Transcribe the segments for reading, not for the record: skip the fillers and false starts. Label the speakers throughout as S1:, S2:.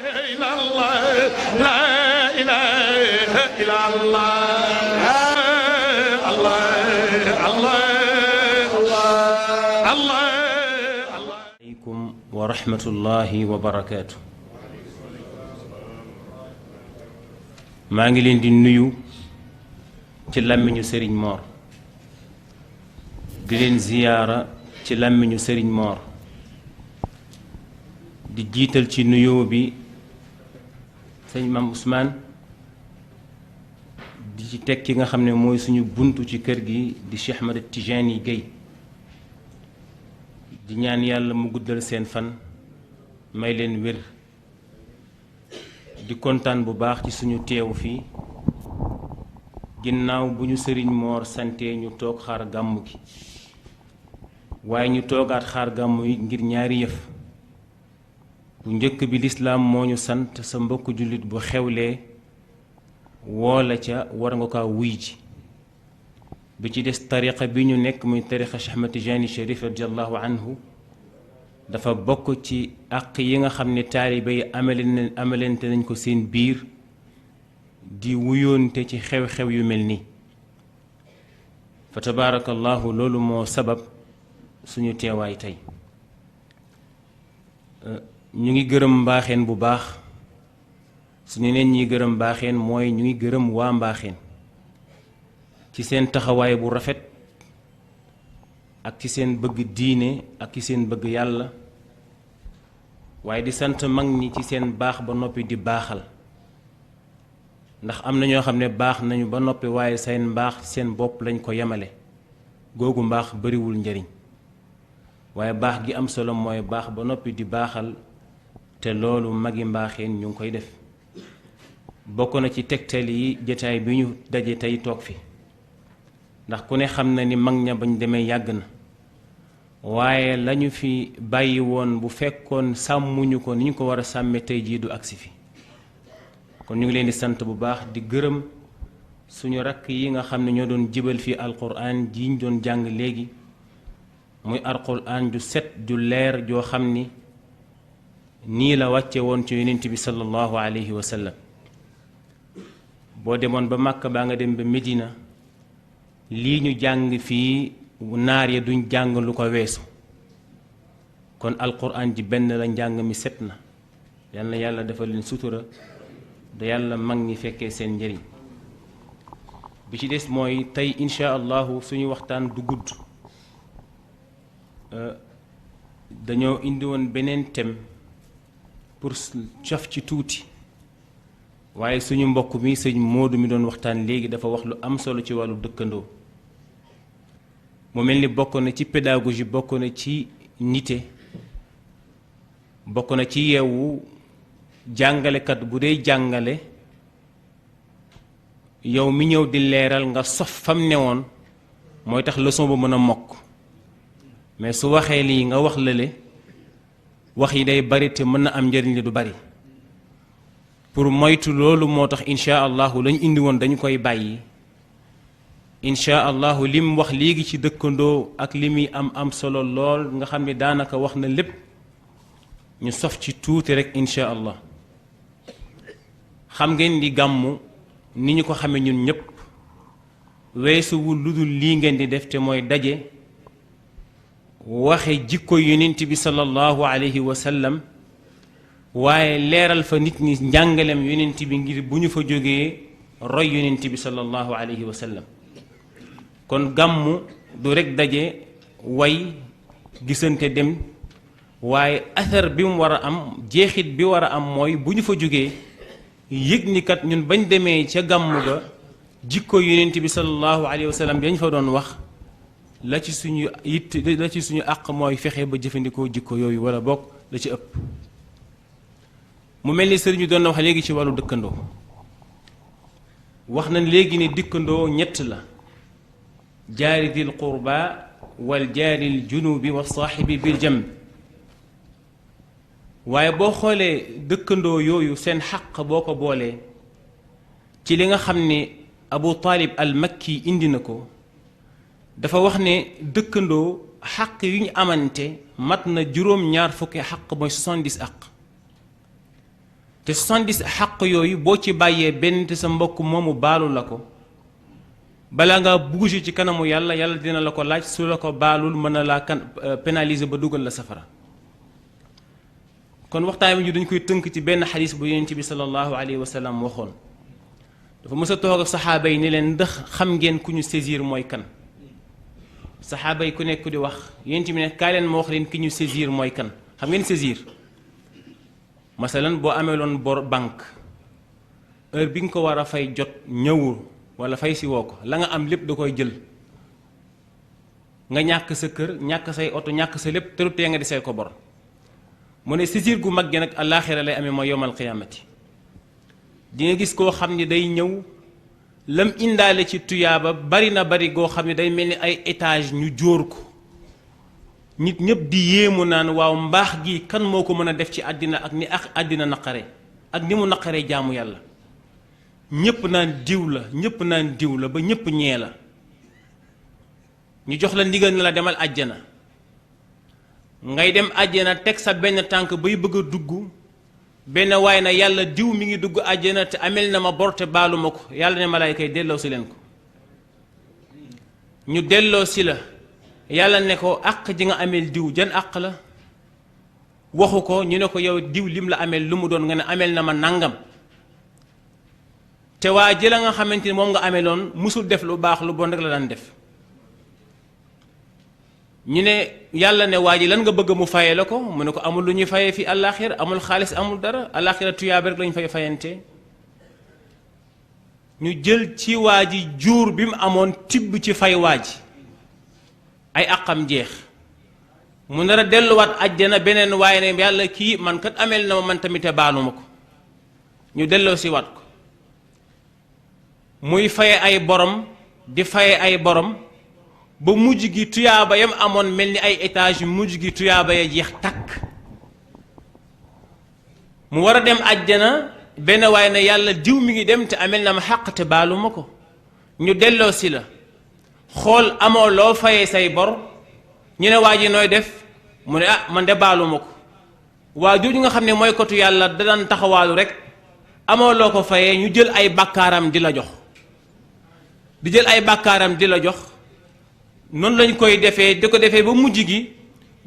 S1: إلا الله لا إله إلا الله الله الله الله
S2: عليكم ورحمة الله وبركاته maa ngi leen di nuyu ci làmmiñu Serigne Mor di leen ziyaara ci làmmiñu Serigne Mor di jiital ci nuyoo bi sëñ Mam Ousmane di ci teg ki nga xam ne mooy suñu buntu ci kër gi di Cheikh Ahmed Tidiane Gueye di ñaan yàlla mu guddal seen fan may leen wér di kontaan bu baax ci suñu teew fii ginnaaw bu ñu Sëriñ Moor sante ñu toog xaar gàmmu gi waaye ñu toogaat xaar gàmmu yi ngir ñaari yëf bu njëkk bi lislaam moo ñu sant sa mbokk jullit bu xewlee woola ca war nga kaa wuy ji bi ci des tariqa bi ñu nekk muy tariqa Cheikh Ahmed Tidiane Chérif radiallahu anhu dafa bokk ci àq yi nga xam ne taalibe yi amalante nañ ko seen biir di wuyoonte ci xew-xew yu mel nii fa tabaarakallahu loolu moo sabab suñu teewaay tey ñu ngi gërëm mbaaxeen bu baax suñu neen ñi gërëm mbaaxeen mooy ñu ngi gërëm waa mbaaxeen ci seen taxawaay bu rafet ak ci seen bëgg diine ak ci seen bëgg yàlla waaye di sant mag ñi ci seen baax ba noppi di baaxal ndax am na ñoo xam ne baax nañu ba noppi waaye seen mbaax seen bopp lañ ko yemale googu mbaax bariwul njariñ waaye baax gi am solo mooy baax ba noppi di baaxal te loolu magi mbaaxeen ñu ngi koy def bokk na ci tegtal yi jataay bi ñu daje tey toog fi ndax ku ne xam na ni mag ña bañ demee yàgg na waaye lañu fi bàyyi woon bu fekkoon sàmmuñu ko ni ñu ko war a sàmme tey jii du agsi fi kon ñu ngi leen di sant bu baax di gërëm suñu rakk yi nga xam ne ñoo doon jibal fii alquran ji ñu doon jàng léegi muy alquran ju set ju leer joo xam ni nii la wàcce woon ci yonent bi sallallahu alayhi wa sallam boo demoon ba Màkka baa nga dem ba Medina lii ñu jàng fii naar ya duñ jàng lu ko weesu kon alquran ji benn la njàng mi set na yal na yàlla defal leen sutura da yàlla mag ñi fekkee seen njëriñ bi ci des mooy tey insha allahu suñu waxtaan du gudd dañoo indi woon beneen thème pour cof ci tuuti waaye suñu mbokk mi sëñ Moodu mi doon waxtaan léegi dafa wax lu am solo ci wàllu dëkkandoo mu mel ni bokk na ci pédagogie bokk na ci nite bokk na ci yeewu jàngalekat bu dee jàngale yow mi ñëw di leeral nga sof fam newoon mooy tax leçon ba mën a mokk mais su waxee lii nga wax lale wax yi day bari te mën na am njëriñ li du bari pour moytu loolu moo tax insha allahu lañ indi woon dañu koy bàyyi insha allahu lim wax léegi ci dëkkandoo ak li muy am solo lool nga xam ne daanaka wax na lépp ñu sof ci tuuti rek insha allah xam ngeen di gàmmu ni ñu ko xamee ñun ñépp weesuwul lu dul lii ngeen di def te mooy daje waxe jikko yonent bi sallallahu alayhi wa sallam waaye leeral fa nit ñi njàngalem yonent bi ngir bu ñu fa jógee roy yonent bi sallallahu alayhi wa sallam kon gàmmu du rekk daje way gisante dem waaye athar bi mu war a am jeexit bi war a am mooy bu ñu fa jógee yëg ni kat ñun bañ demee ca gàmmu ga jikko yonent bi sallallahu alayhi wa sallam dañ fa doon wax la ci suñu àq mooy fexe ba jëfandikoo jikko yooyu wala bokk la ci ëpp mu mel ni sëriñ ñu doon na wax léegi ci wàllu dëkkandoo wax nañ léegi ne dëkkandoo ñett la jaari dil qurba wal jaaril junubi wa saaxibi bil jamb waaye boo xoolee dëkkandoo yooyu seen xaq boo ko boolee ci li nga xam ne Abu Taalib al Makki indi na ko dafa wax ne dëkkandoo xaq yu ñu amante mat na juróom-ñaar fukki xaq mooy 70 àq te 70 xaq yooyu boo ci bàyyee benn te sa mbokk moomu baalu la ko balaa ngaa bouger ci kanamu yàlla yàlla dina la ko laaj su la ko baalul mën na laa pénaliser ba dugal la safara. kon waxtaan bi ñu dañ koy tënk ci benn xadis bu yonent bi sallallahu alayhi wa sallam waxoon dafa mës a toog ak saxaaba yi ni leen ndax xam ngeen ku ñu saisir mooy kan. saxaaba yi ku nekk di wax yonent bi ne kaay leen ma wax leen ki ñu saisir mooy kan. xam ngeen saisir masalan boo ameeloon bor banque heure bi nga ko war a fay jot ñëwul wala fay si woo ko la nga am lépp da koy jël nga ñàkk sa kër ñàkk say oto ñàkk sa lépp te du tee nga di say ko bor. mu ne saisir gu mag gi nag àllaaxira lay amee mooy yowmal qiyaamati di nga gis koo xam ni day ñëw lam indaale ci tuyaaba bari na bari goo xam ne day mel ni ay étage ñu jóor ko nit ñëpp di yéemu naan waaw mbaax gi kan moo ko mën a def ci àddina ak ni ak àddina naqare ak ni mu naqaree jaamu yàlla ñëpp naan diw la ñëpp naan diw la ba ñëpp ñee la ñu jox la ndigal na la demal àjjana ngay dem àjjana teg sa benn tànk bay bëgg a dugg benn waay na yàlla diw mi ngi dugg àjjana te amel na ma bor te baalu ma ko yàlla ne malaayka yi delloo si leen ko ñu delloo si la yàlla ne ko àq ji nga amel diw jan àq la waxu ko ñu ne ko yow diw lim la amel lu mu doon nga ne amel na ma nangam te waa jëla nga xamante ni moom nga ameloon musul def lu baax lu bon rek la daan def ñu ne yàlla ne waa ji lan nga bëgg mu fayee la ko mu ne ko amul lu ñuy fayee fi àllaaxira amul xaalis amul dara àllaaxira tuyaaba rek lañu fay fayante ñu jël ci waa ji juur bi mu amoon tibb ci fay waa ji ay àqam jeex mu nar a delluwaat àjjana beneen waaye ne yàlla kii man kat amel na ma man tamit te baalu ma ko ñu delloo si waat ko muy faye ay borom di faye ay borom ba mujj gi tuyaaba yam amoon mel ni ay étage mujj gi tuyaaba ya jeex takk mu war a dem àjjana benn waaye ne yàlla diw mi ngi dem te amel na ma xàq te baalu ma ko ñu delloo si la xool amoo loo fayee say bor ñu ne waa ji nooy def mu ne ah man de baalu ma ko waa jooju nga xam ne mooy kotu yàlla da daan taxawaalu rek amoo loo ko fayee ñu jël ay bàkkaaram di la jox di jël ay bàkkaaram di la jox noonu lañ koy defee di ko defee ba mujj gi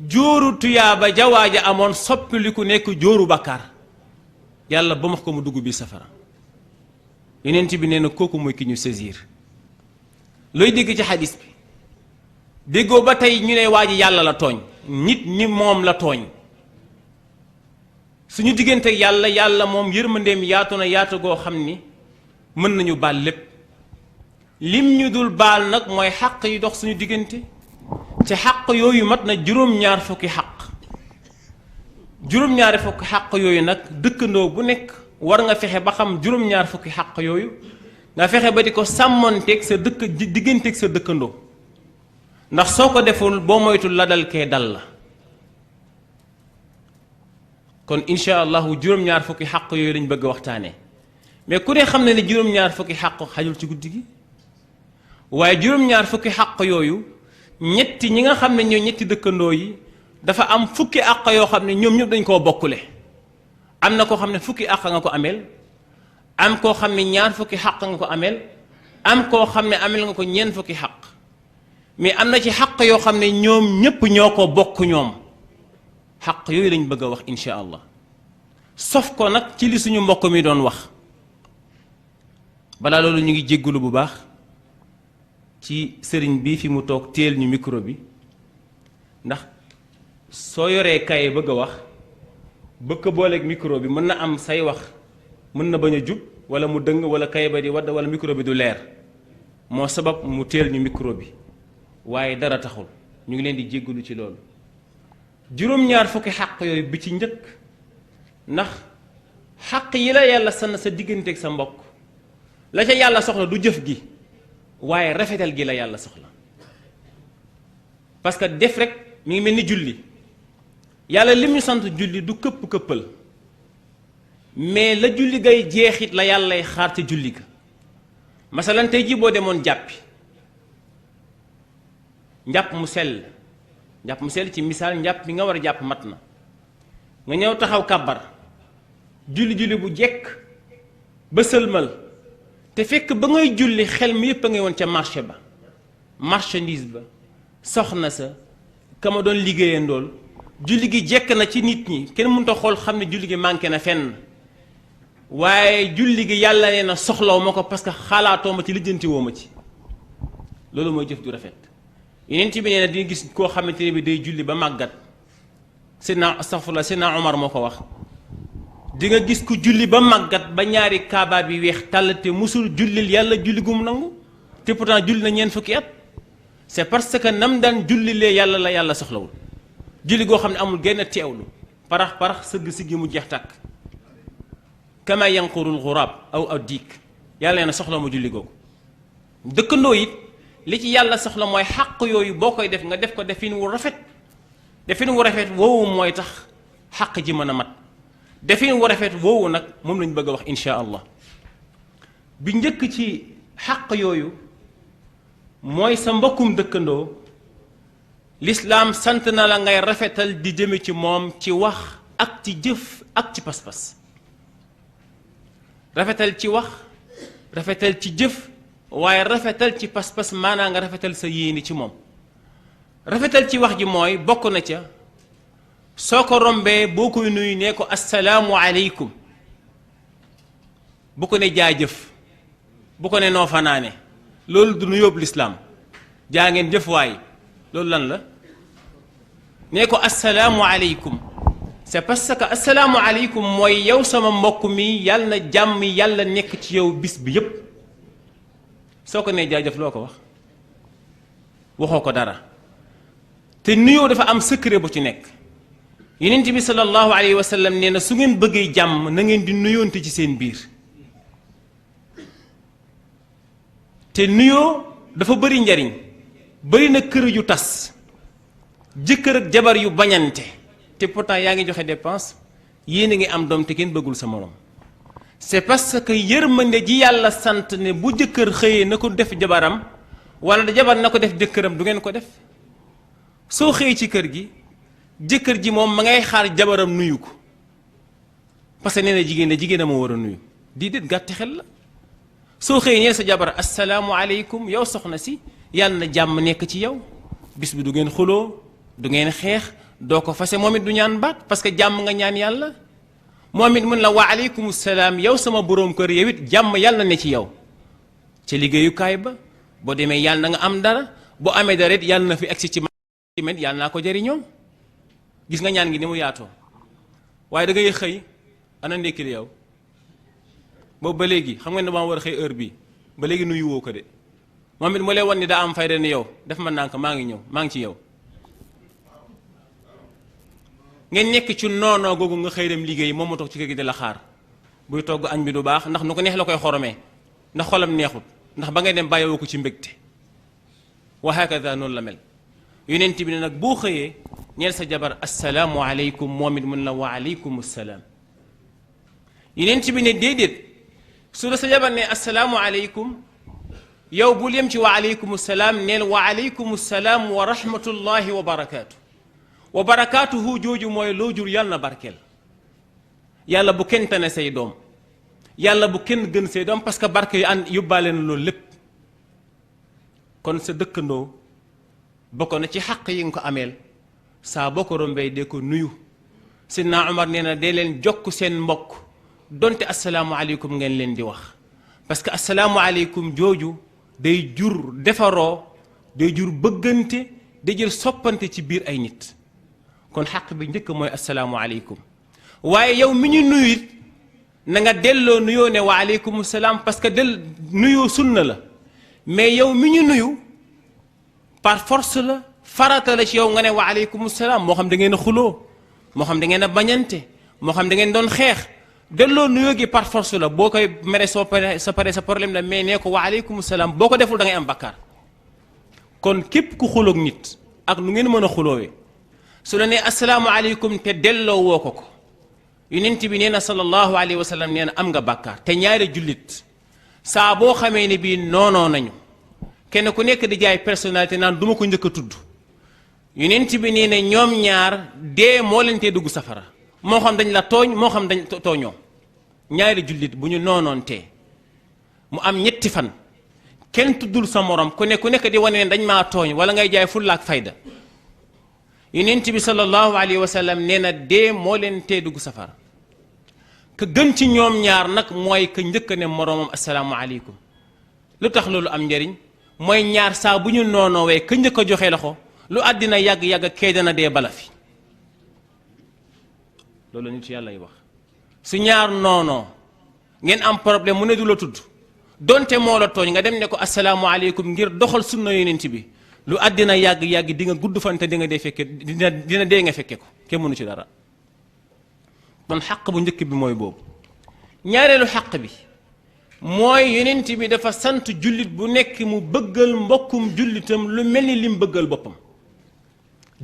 S2: jóoru tuyaaba jawaaja amoon soppiliku nekk jóoru bàkkaar yàlla ba max ko mu dugg bi safara yeneen bi nee na kooku mooy ki ñu saisir looy dégg ci xadis bi déggoo ba tey ñu ne waa ji yàlla la tooñ nit ñi moom la tooñ suñu diggante yàlla yàlla moom yërmandeem yaatu na yaatu goo xam ni mën nañu baal lépp lim ñu dul baal nag mooy xaq yi dox suñu diggante ci xaq yooyu mat na juróom-ñaar fukki xaq juróom-ñaari fukki xaq yooyu nag dëkkandoo bu nekk war nga fexe ba xam juróom-ñaar fukki xaq yooyu nga fexe ba di ko sàmmonteeg sa digganteeg sa dëkkandoo ndax soo ko deful boo moytul la dal kee dal la kon incha allahu juróom-ñaar fukki xaq yooyu lañ bëgg a waxtaanee mais ku ne xam ne ne juróom-ñaar fukki xaq xajul ci guddi gi waaye juróom-ñaar fukki xaq yooyu ñetti ñi nga xam ne ñoo ñetti dëkkandoo yi dafa am fukki àq yoo xam ne ñoom ñëpp dañ koo bokkule am na koo xam ne fukki àq nga ko ameel am koo xam ne ñaar fukki xaq nga ko ameel am koo xam ne ameel nga ko ñeent fukki xaq mais am na ci xaq yoo xam ne ñoom ñëpp ñoo ko bokk ñoom xaq yooyu lañ bëgg a wax incha allah sof ko nag ci li suñu mbokk mi doon wax balaa loolu ñu ngi jéggulu bu baax ci sëriñ bi fi mu toog téel ñu micro bi ndax soo yoree kaye bëgg a wax bëgg a booleeg micro bi mën na am say wax mën na bañ a jub wala mu dëng wala kaye ba di wadd wala micro bi du leer moo sabab mu téel ñu micro bi waaye dara taxul ñu ngi leen di jéggulu ci loolu juróom-ñaar fukki xaq yooyu bi ci njëkk ndax xaq yi la yàlla sann sa digganteeg sa mbokk la ca yàlla soxla du jëf gi waaye rafetal gi la yàlla soxla parce que def rek mi ngi mel ni julli yàlla lim ñu sant julli du këpp-këppal mais la julli gay jeexit la yàllay xaar ca julli ga masalan tey jii boo demoon jàppi njàpp mu sell ci misaal njàpp bi nga war a jàpp mat na nga ñëw taxaw kàbbar julli bu jekk ba sëlmal te fekk ba ngay julli xel mi yépp a ngay woon ca marché ba marchandise ba soxna sa ka ma doon liggéeyandool julli gi jekk na ci nit ñi kenn mënut a xool xam ne julli gi manqué na fenn waaye julli gi yàlla nee na soxlaw ma ko parce que xalaatoo ma ci lijjanti woo ma ci loolu mooy jëf ju rafet yeneen ci bi nee na di gis koo xamante ne bi day julli ba màggat Seydina astaghfirullah Seydina Omar moo ko wax di nga gis ku julli ba màggat ba ñaari kaaba bi weex tàll te musul jullil yàlla julli gum nangu te pourtant julli na ñeent fukki at c'est parce que nam daan jullilee yàlla la yàlla soxlawul julli goo xam ne amul genn teewlu parax sëgg siggi mu jeex tàkk kama yanqurul xuraab aw diik yàlla nee na soxla ma julli googu dëkkandoo it li ci yàlla soxla mooy xàq yooyu boo koy def nga def ko defin wu rafet woowu mooy tax xàq ji mën a mat defin wu rafet woowu nag moom lañ bëgg a wax insha allah bi njëkk ci xàq yooyu mooy sa mbokkum dëkkandoo lislaam sant na la ngay rafetal di jëme ci moom ci wax ak ci jëf ak ci pas-pas rafetal ci wax rafetal ci jëf waaye rafetal ci pas-pas maanaa nga rafetal sa yéene ci moom rafetal ci wax ji mooy bokk na ca soo ko rombee boo koy nuyu nee ko assalaamu aleykum bu ko ne jaajëf bu ko ne noo fanaane loolu du nu yóbbu lislaam jaa ngeen jëf waay loolu lan la nee ko assalaamu aleykum c'est parce que assalaamu aleykum mooy yow sama mbokk mi yàlla na jàmm yàlla nekk ci yow bis bi yépp soo ko nee jaajëf loo ko wax waxoo ko dara te nuyoo dafa am secret bu ci nekk yonent bi sallallahu alayhi wa sallam nee na su ngeen bëggee jàmm na ngeen di nuyoonte ci seen biir te nuyoo dafa bëri njariñ bëri na kër yu tas jëkkër ak jabar yu bañante te pourtant yaa ngi joxe dépense yéen a ngi am doom te kenn bëggul sa morom c'est parce que yërmande ji yàlla sant ne bu jëkkër xëyee na ko def jabaram wala jabar na ko def jëkkëram du ngeen ko def soo xëyee ci kër gi jëkkër ji moom ma ngay xaar jabaram nuyu ko parce que nee na jigéen a ma war a nuyu di déet gàtti xel la soo xëyee ñeel sa jabar assalaamu aleykum yow soxna si yàlla na jàmm nekk ci yow bis bi du ngeen xuloo du ngeen xeex doo ko fase moom it du ñaan baat parce que jàmm nga ñaan yàlla moom it mun la wa aleykum salaam yow sama boroom kër yow it jàmm yàlla ne ci yow ca liggéeyukaay ba boo demee yàlla na nga am dara boo amee dara it yàlla na fi agsi ci man yàlla naa ko jëriñoo gis nga ñaan gi ni mu yaatoo waaye da ngay xëy ana ndékki li yow boobu ba léegi xam nga ne maa war a xëy heure bii ba léegi nuyu woo ko de moom it mu lay wan ni daa am fayda ni yow def ma nànk maa ngi ñëw maa ngi ci yow ngeen nekk ci noonoo googu nga xëy dem liggéey moom mu toog ci kër gi di la xaar buy togg añ bi du baax ndax nu ko neex la koy xoromee ndax xolam neexut ndax ba ngay dem bàyyiwoo ko ci mbégte wa hakada noonu la mel yonent bi ne nag boo xëyee ñeel sa jabar assalaamu aleykum moom it mun la wa aleykum salaam yonent bi ne déedéet su la sa jabar ne assalaamu aleykum yow bul yem ci wa aleykum salaam neel wa aleykum salaam wa rahmatullahi wa barakaatu wa barakaatuhu jooju mooy loo jur yàlla na barkeel yàlla bu kenn tane say doom yàlla bu kenn gën say doom parce que barke yu ànd yóbbaale na loolu lépp kon sa dëkkandoo bokk na ci xaq yi nga ko ameel saa boo ko rombee dee ko nuyu Seydina Omar nee na dee leen jokk seen mbokk donte asalaamualeykum ngeen leen di wax parce que asalaamualeykum jooju day jur defaroo day jur bëggante day jël soppante ci biir ay nit kon xaq bi njëkk mooy asalaamualeykum waaye yow mi ñu nuyu it na nga delloo nuyoo ne wa aleykum salaam parce que nuyoo sunna la mais yow mi ñu nuyu par force la farata la ci yow nga ne wa aleykum salaam moo xam da ngeen a xuloo moo xam da ngeen a bañante moo xam da ngeen doon xeex delloo nuyoo gi par force la boo koy mere soo pare sa problème la mais nee ko wa aleykum salaam boo ko deful da ngay am bakkaar kon képp ku xuloog nit ak nu ngeen mën a xuloowee su la nee asalaamualeykum te delloo woo ko yonent bi nee na sallallahu alayhi wa sallam nee na am nga bàkkaar te ñaari jullit saa boo xamee ne bii noonoo nañu kenn ku nekk di jaay personnalité naan du ma ko njëkk a tudd yonent bi nee na ñoom ñaar dee moo leen tee dugg safara moo xam dañ la tooñ moo xam dañ tooñoo ñaari jullit bu ñu noonoontee mu am ñetti fan kenn tuddul sa morom ku nekk di wane ne dañ maa tooñ wala ngay jaay fulla ak fayda yonent bi sallallahu alayhi wa sallam nee na dee moo leen tee dugg safara ka gën ci ñoom ñaar nag mooy ka njëkk ne moromam assalaamu aleykum lu tax loolu am njariñ mooy ñaar saa bu ñu noonoowee ka njëkk a joxe loxo lu àddina yàgg-yàgg kee dana dee bala fi loolu nit yàlla yi wax su ñaar noonoo ngeen am problème mu ne du la tudd donte moo la tooñ nga dem ne ko assalaamu aleykum ngir doxal sunna yonent bi lu àddina yàgg-yàgg di nga gudd fan te di nga dee fekke dina dee nga fekke ko kenn mënu ci dara kon xaq bu njëkk bi mooy boobu ñaareelu xaq bi mooy yonent bi dafa sant jullit bu nekk mu bëggal mbokkum jullitam lu mel ni lim bëggal boppam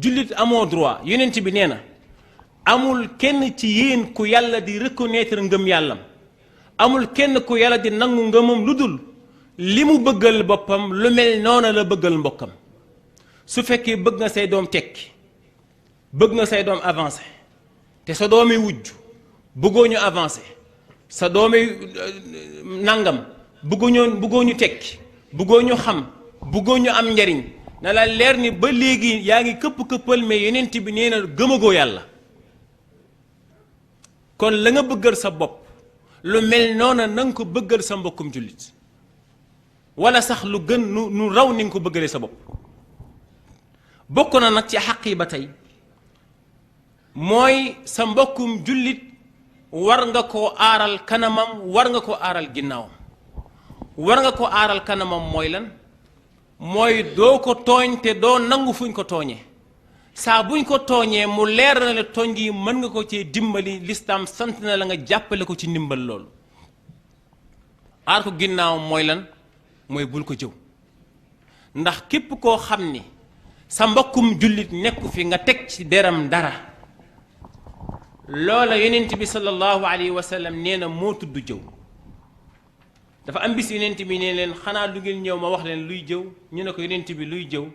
S2: jullit amoo droit yonent bi nee na amul kenn ci yéen ku yàlla di reconnaître ngëm yàllam amul kenn ku yàlla di nangu ngëmam lu dul li mu bëggal boppam lu mel noona la bëggal mbokkam su fekkee bëgg nga say doom tekki bëgg nga say doom avancé te sa doomi wujj bëggoo ñu avancé sa doomi nangam bëggoo ñu tekki bëggoo ñu xam bëggoo ñu am njariñ na la leer ni ba léegi yaa ngi këpp-këppal mais yonent bi nee na gëmagoo yàlla kon la nga bëggal sa bopp lu mel noona na nga ko bëggal sa mbokkum jullit wala sax lu gën nu raw ni nga ko bëggalee sa bopp bokk na nag ci xaq yi ba tey mooy sa mbokkum jullit war nga koo aaral kanamam war nga koo aaral ginnaawam war nga ko aaral kanamam mooy lan mooy doo ko tooñ te doo nangu fuñ ko tooñee saa buñ ko tooñee mu leer na le tooñ gi mën nga ko cee dimbali lislaam sant na la nga jàppale ko ci ndimbal loolu aar ko ginnaawam mooy lan mooy bul ko jëw ndax képp koo xam ni sa mbokkum jullit nekku fi nga teg ci deram dara loola yonent bi sallallahu alayhi wa sallam nee na moo tudd jëw dafa am bis yonent bi nee leen xanaa du ngeen ñëw ma wax leen luy jëw ñu ne ko yonent bi luy jëw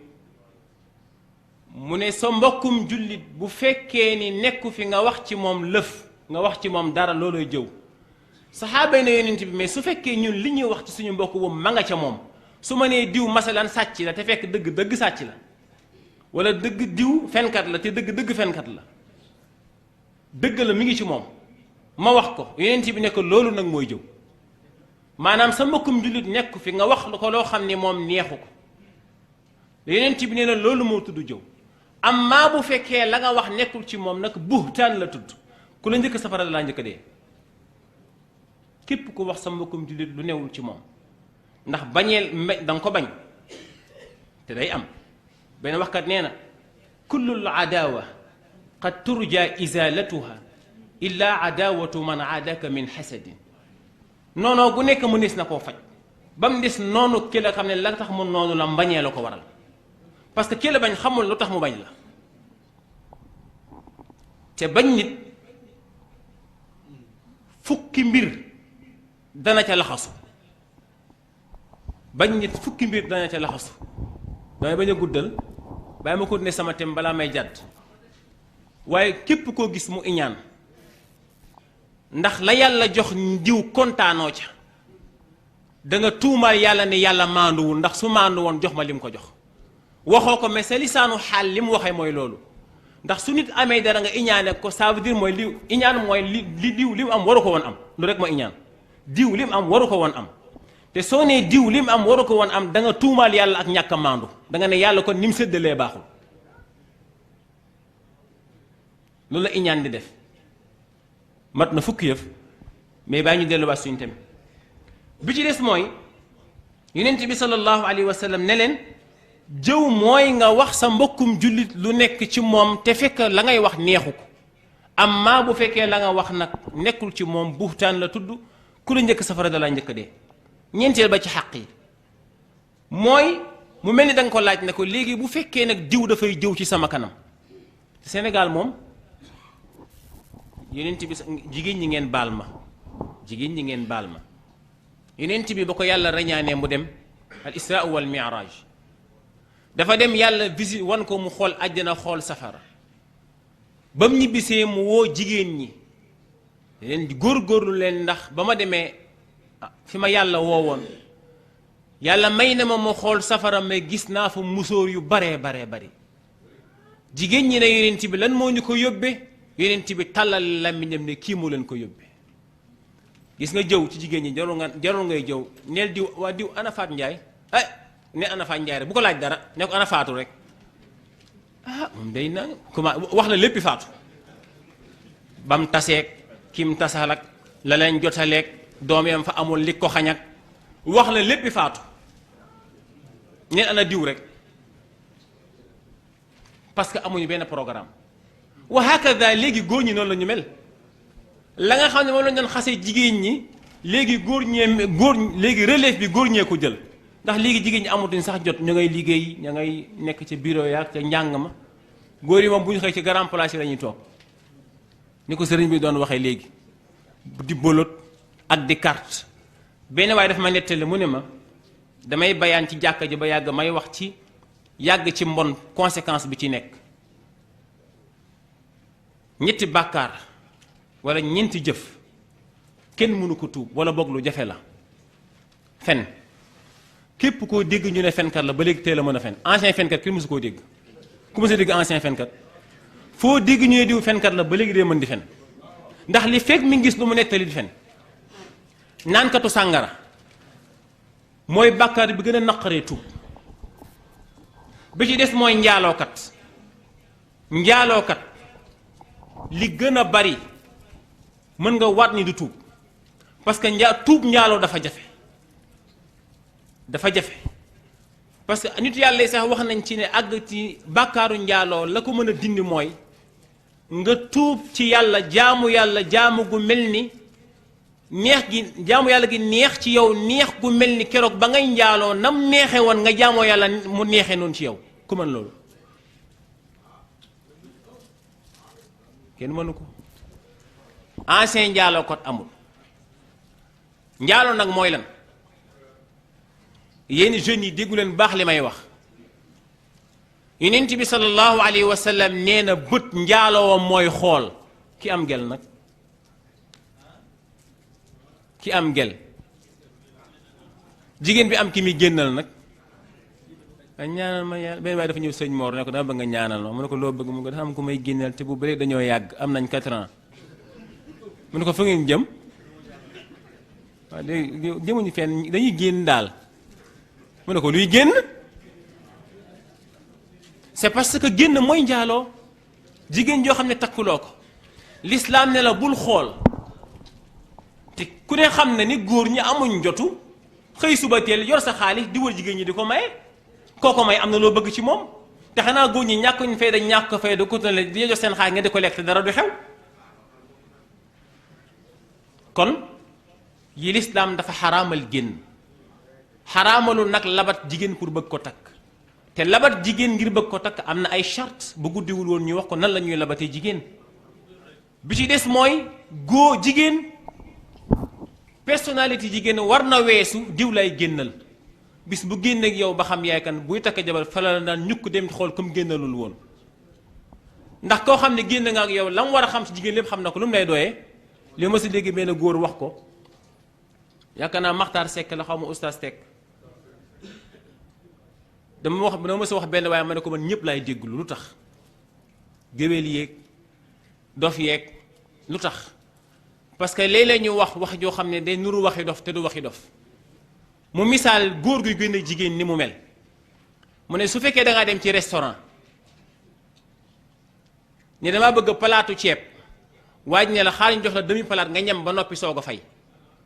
S2: mu ne sa mbokkum jullit bu fekkee ni nekku fi nga wax ci moom lëf nga wax ci moom dara looloy jëw saxaaba yi ne yonent bi mais su fekkee ñun li ñuy wax ci suñu mbokk boobu ma nga ca moom su ma nee diw masalan sàcc la te fekk dëgg sàcc la wala dëgg diw fenkat la te dëgg fenkat la dëgg la mi ngi ci moom ma wax ko yonent bi ne ko loolu nag mooy jëw maanaam sa mbokkum jullit nekku fi nga wax ko loo xam ne moom neexu ko yonent bi nee na loolu moo tudd jëw amma bu fekkee la nga wax nekkul ci moom nag buhtaan la tudd ku la njëkk safara laa njëkk dee képp ku wax sa mbokkum jullit lu newul ci moom ndax bañeel da nga ko bañ te day am benn waxkat nee na kullul adawa qad turja izalatuha illa adawatu man aadaka min xasadin noonoo gu nekk mu nis na koo faj ba mu des noonu ki la xam ne la tax mu noonu la mbañee la ko waral parce que ki la bañ xamul lu tax mu bañ la te bañ nit fukki mbir dana ca laxasu bañ nit fukki mbir dana ca laxasu damay bañ a guddal bàyyi ma ko ne sama tem balaa may jàdd waaye képp koo gis mu iñaan ndax la yàlla jox diw kontaanoo ca da nga tuumaal yàlla ne yàlla maanduwul ndax su maandu woon jox ma lim ko jox waxoo ko mais sa lisaanu xaal li mu waxee mooy loolu ndax su nit amee dara nga iñaane ko ça veut dire mooy li iñaan mooy li diw li mu am waru ko woon am lu rek ma iñaan diw li mu am waru ko woon am te soo nee diw li mu am waru ko woon am da nga tuumaal yàlla ak ñàkk a maandu da nga ne yàlla kon ni mu séddalee baaxul loolu la iñaan di def mat na fukki yëf mais baa ñu delluwaat suñu tamit bi ci des mooy yonent bi sallallahu alayhi wa sallam ne leen jëw mooy nga wax sa mbokkum jullit lu nekk ci moom te fekk la ngay wax neexu ko amma bu fekkee la nga wax nag nekkul ci moom buxtaan la tudd ku la njëkk safara da laa njëkk dee ñeenteel ba ci xaq yi mooy mu mel ni da nga ko laaj ne ko léegi bu fekkee nag diw dafay jëw ci sama kanam Sénégal moom yonent bi jigéen ñi ngeen baal ma jigéen ñi ngeen baal ma yonent bi ba ko yàlla rañaanee mu dem al isra wal mi'raj dafa dem yàlla visite wan ko mu xool àjjana xool safara ba mu ñibbisee mu woo jigéen ñi leen góorgóorlu leen ndax ba ma demee fi ma yàlla woowoon yàlla may na ma xool safara mais gis naa fa musóor yu baree bari jigéen ñi ne yonent bi lan moo ñu ko yóbbee yonent bi tàllal làmmiñam ne kii moo leen ko yóbbee gis nga jëw ci jigéen ñi jarul ngay jëw neel diw waa diw ana Faat Njaay ne ana Faat Njaay rek bu ko laaj dara ne ko ana Faatu rek moom day na comment wax la léppi Faatu bam taseeg kim tasalak la leen jotaleeg doom yam fa amul li ko xañak wax la léppi Faatu neen ana diw rek parce que amuñu benn programme wa hakada léegi góor ñi noonu la ñu mel la nga xam ne moom lañ doon xasee jigéen ñi léegi léegi relève bi góor ñee ko jël ndax léegi jigéen ñi amatuñ sax jot ñu ngay liggéey ña ngay nekk ca bureau yaak ca njàng ma góor yi moom bu ñu xëy ci grand place yi la ñuy toog ni ko sëriñ bi doon waxee léegi di bolot ak di carte benn waaye dafa ma nettali mu ne ma damay bayaan ci jàkka ji ba yàgg may wax ci yàgg ci mbon conséquence bi ci nekk ñetti bàkkaar wala ñeenti jëf kenn mënu ko tuub wala boog lu jafe la fen képp koo dégg ñu ne fenkat la ba léegi teel a mën a fen ancien fenkat kenn mësu koo dégg ku mësa dégg ancien fenkat foo dégg ñu ne diw fenkat la ba léegi dee mën di fen ndax li fekk mi ngi gis lu mu nettali di fen naankatu sàngara mooy bàkkaar bi gën a naqaree tuub bi ci des mooy njaalookat li gën a bari mën nga waat ni du tuub parce que tuub njaaloo dafa jafe parce que nit yàlla yi sax wax nañ ci ne àgg ci bàkkaaru njaaloo la ko mën a dindi mooy nga tuub ci yàlla jaamu gu mel ni jaamu yàlla gi neex ci yow neex gu mel ni keroog ba ngay njaaloo nam neexe woon nga jaamoo yàlla mu neexee noonu ci yow ku mën loolu kenn mënu ko ancien njaaloo kot amul njaaloo nag mooy lan yéen jeunes yi déggu leen baax li may wax yonent bi sallallahu alayhi wa sallam nee na bët njaaloo mooy xool ki am gel nag ki am gel jigéen bi am ki muy génnal nag ñaanal ma yàlla benn waaye dafa ñëw sëñ Mor ne ko dama bëgg nga ñaanal ma mu ne ko loo bëgg mu ne ko dafa am ku may génnal te bu bëri dañoo yàgg am nañ 4 ans mu ne ko fa ngeen jëm waaw léegi jëmuñu fenn dañuy génn daal mu ne ko luy génn c'est parce que génn mooy njaaloo jigéen joo xam ne takkuloo ko l'islam ne la bul xool te ku ne xam ne ni góor ñi amuñ jotu xëy suba teel yor sa xaalis di wër jigéen ñi di ko maye kooko may am na loo bëgg ci moom te xanaa góor ñi ñàkkuñ fayda ñàkk ko fayda ko tane di jox seen xaalis nga di ko lekk te dara du xew kon yi lislaam dafa xaraamal génn xaraamalul nag labat jigéen pour bëgg ko takk te labat jigéen ngir bëgg ko takk am na ay charte bu guddiwul woon ñuy wax ko nan la ñuy labatee jigéen bi ci des mooy jigéen personnalité jigéen war na weesu diw lay génnal bis bu génneeg yow ba xam yaay kan buy takk jabar fa la naan ñukk dem xool comme génnalul woon ndax koo xam ne génn nga ak yow la mu war a xam ci jigéen lépp xam na ko lu mu lay doyee li ma si dégg benn góor wax ko yaakaar naa Maxtaar Sekk la xaw ma oustaz Sekk dama ma si wax benn waaye ma ne ko man ñëpp laay dégglu lu tax géwél yéeg dof yeeg lu tax parce que léeg-léeg ñu wax joo xam ne day nuru waxi dof te du waxi dof mu misaal góor guy gën a jigéen ni mu mel mu ne su fekkee da ngaa dem ci restaurant ne damaa bëgg palaatu ceeb waaj ne la xaar ñu jox la demi palaat nga ñam ba noppi soog a fay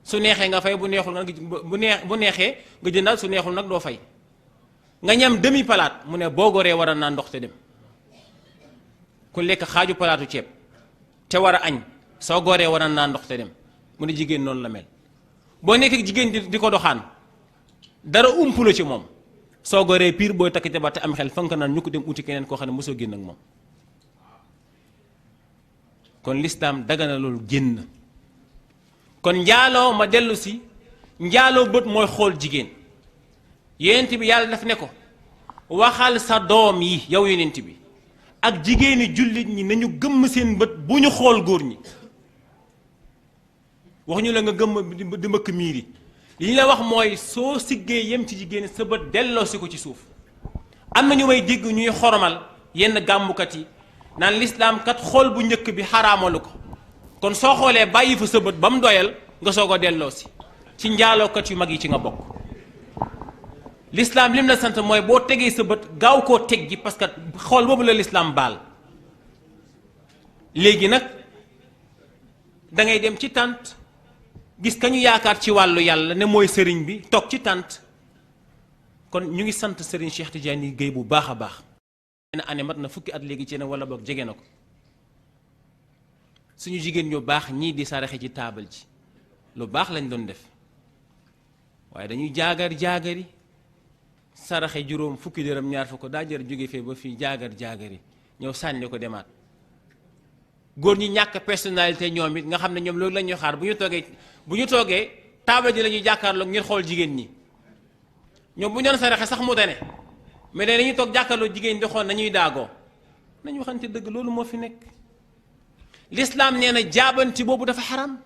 S2: su neexee nga fay bu neexul nga bu neexee nga jëndal su neexul nag doo fay nga ñam demi palaat mu ne boo goree war a naan ndox te dem ku lekk xaaju palaatu ceeb te war a añ soo goree war a naan ndox te dem mu ne jigéen noonu la mel boo nekkee jigéen di ko doxaan dara umpu la ci moom soo goree pire booy takk jabar te am xel fank naan ñu ko dem uti keneen koo xam ne mosoo génn ak moom kon lislaam dagana loolu génn kon njaaloo ma dellu si njaaloo bët mooy xool jigéen yonent bi yàlla daf ne ko waxal sa doom yi yow yonent bi ak jigéeni jullit ñi nañu gëmm seen bët bu ñu xool góor ñi wax ñu la nga gëm di mbëkk miir yi li ñu la wax mooy soo siggee yem ci jigéen sa bët delloosi ko ci suuf. am na ñu may dégg ñuy xoromal yenn gàmmukat yi naan lislaam kat xool bu njëkk bi xaraamalu ko kon soo xoolee bàyyi fa sa bët ba mu doyal nga soog a delloosi ci njaalookat yu mag yi ci nga bokk. lislaam lim la sant mooy boo tegee sa bët gaaw koo teg gi parce que xool boobu la lislaam baal. léegi nag da ngay dem ci tànt gis ka ñu yaakaar ci wàllu yàlla ne mooy sëriñ bi toog ci tànt kon ñu ngi sant sëriñ Cheikh Tidiane Gueye bu baax a baax. benn année mat na fukki at léegi ci ne wala boog jege na ko suñu jigéen ñu baax ñii di saraxe ci taabal ji lu baax lañ doon def waaye dañuy jaagari saraxe juróom fukki dërëm ñaar fukk daa jër jóge fee ba fii jaagari ñëw sànni ko demaat. góor ñi ñàkk personnalité ñoom it nga xam ne ñoom loolu la ñuy xaar bu ñu toogee taabal ji la ñuy jàkkaarloo ngir xool jigéen ñi ñoom bu ñu doon saraxe sax mu tane mais dañuy toog jàkkaarloo jigéen di xool nañuy daagoo nañu waxante dëgg loolu moo fi nekk. l'islam nee na jaabanti boobu dafa xaram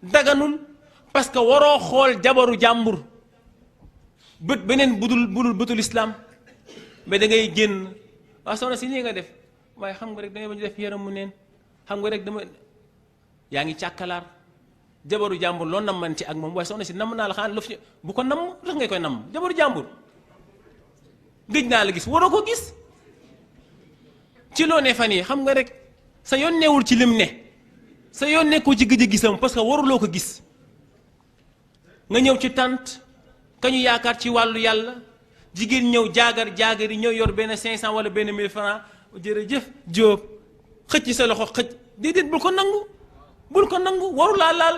S2: daganul parce que waroo xool jabaru jàmbur bët beneen budul bëtul islam mais da ngay génn waa soxna si lii nga def waaye xam nga rek dangay ba ñu def yaram mu neen xam nga rek dama yaa ngi càkkalaar jabaru jàmbur loo nammanti ak moom waaye soxna si namm naa la xanaa lu bu ko namm tax ngay koy namm jabaru jàmbur gëj naa la gis waroo ko gis ci loo ne fan yi xam nga rek sa yoon newul ci lim ne sa yoon nekkul ci gëj a gisam parce que waruloo ko gis nga ñëw ci tànt ka ñu yaakaar ci wàllu yàlla jigéen ñëw jaagari ñëw yor benn 500 wala benn 1000 francs jërëjëf Jóob xëcc sa loxo xëcc déedéet bul ko nangu waru laa laal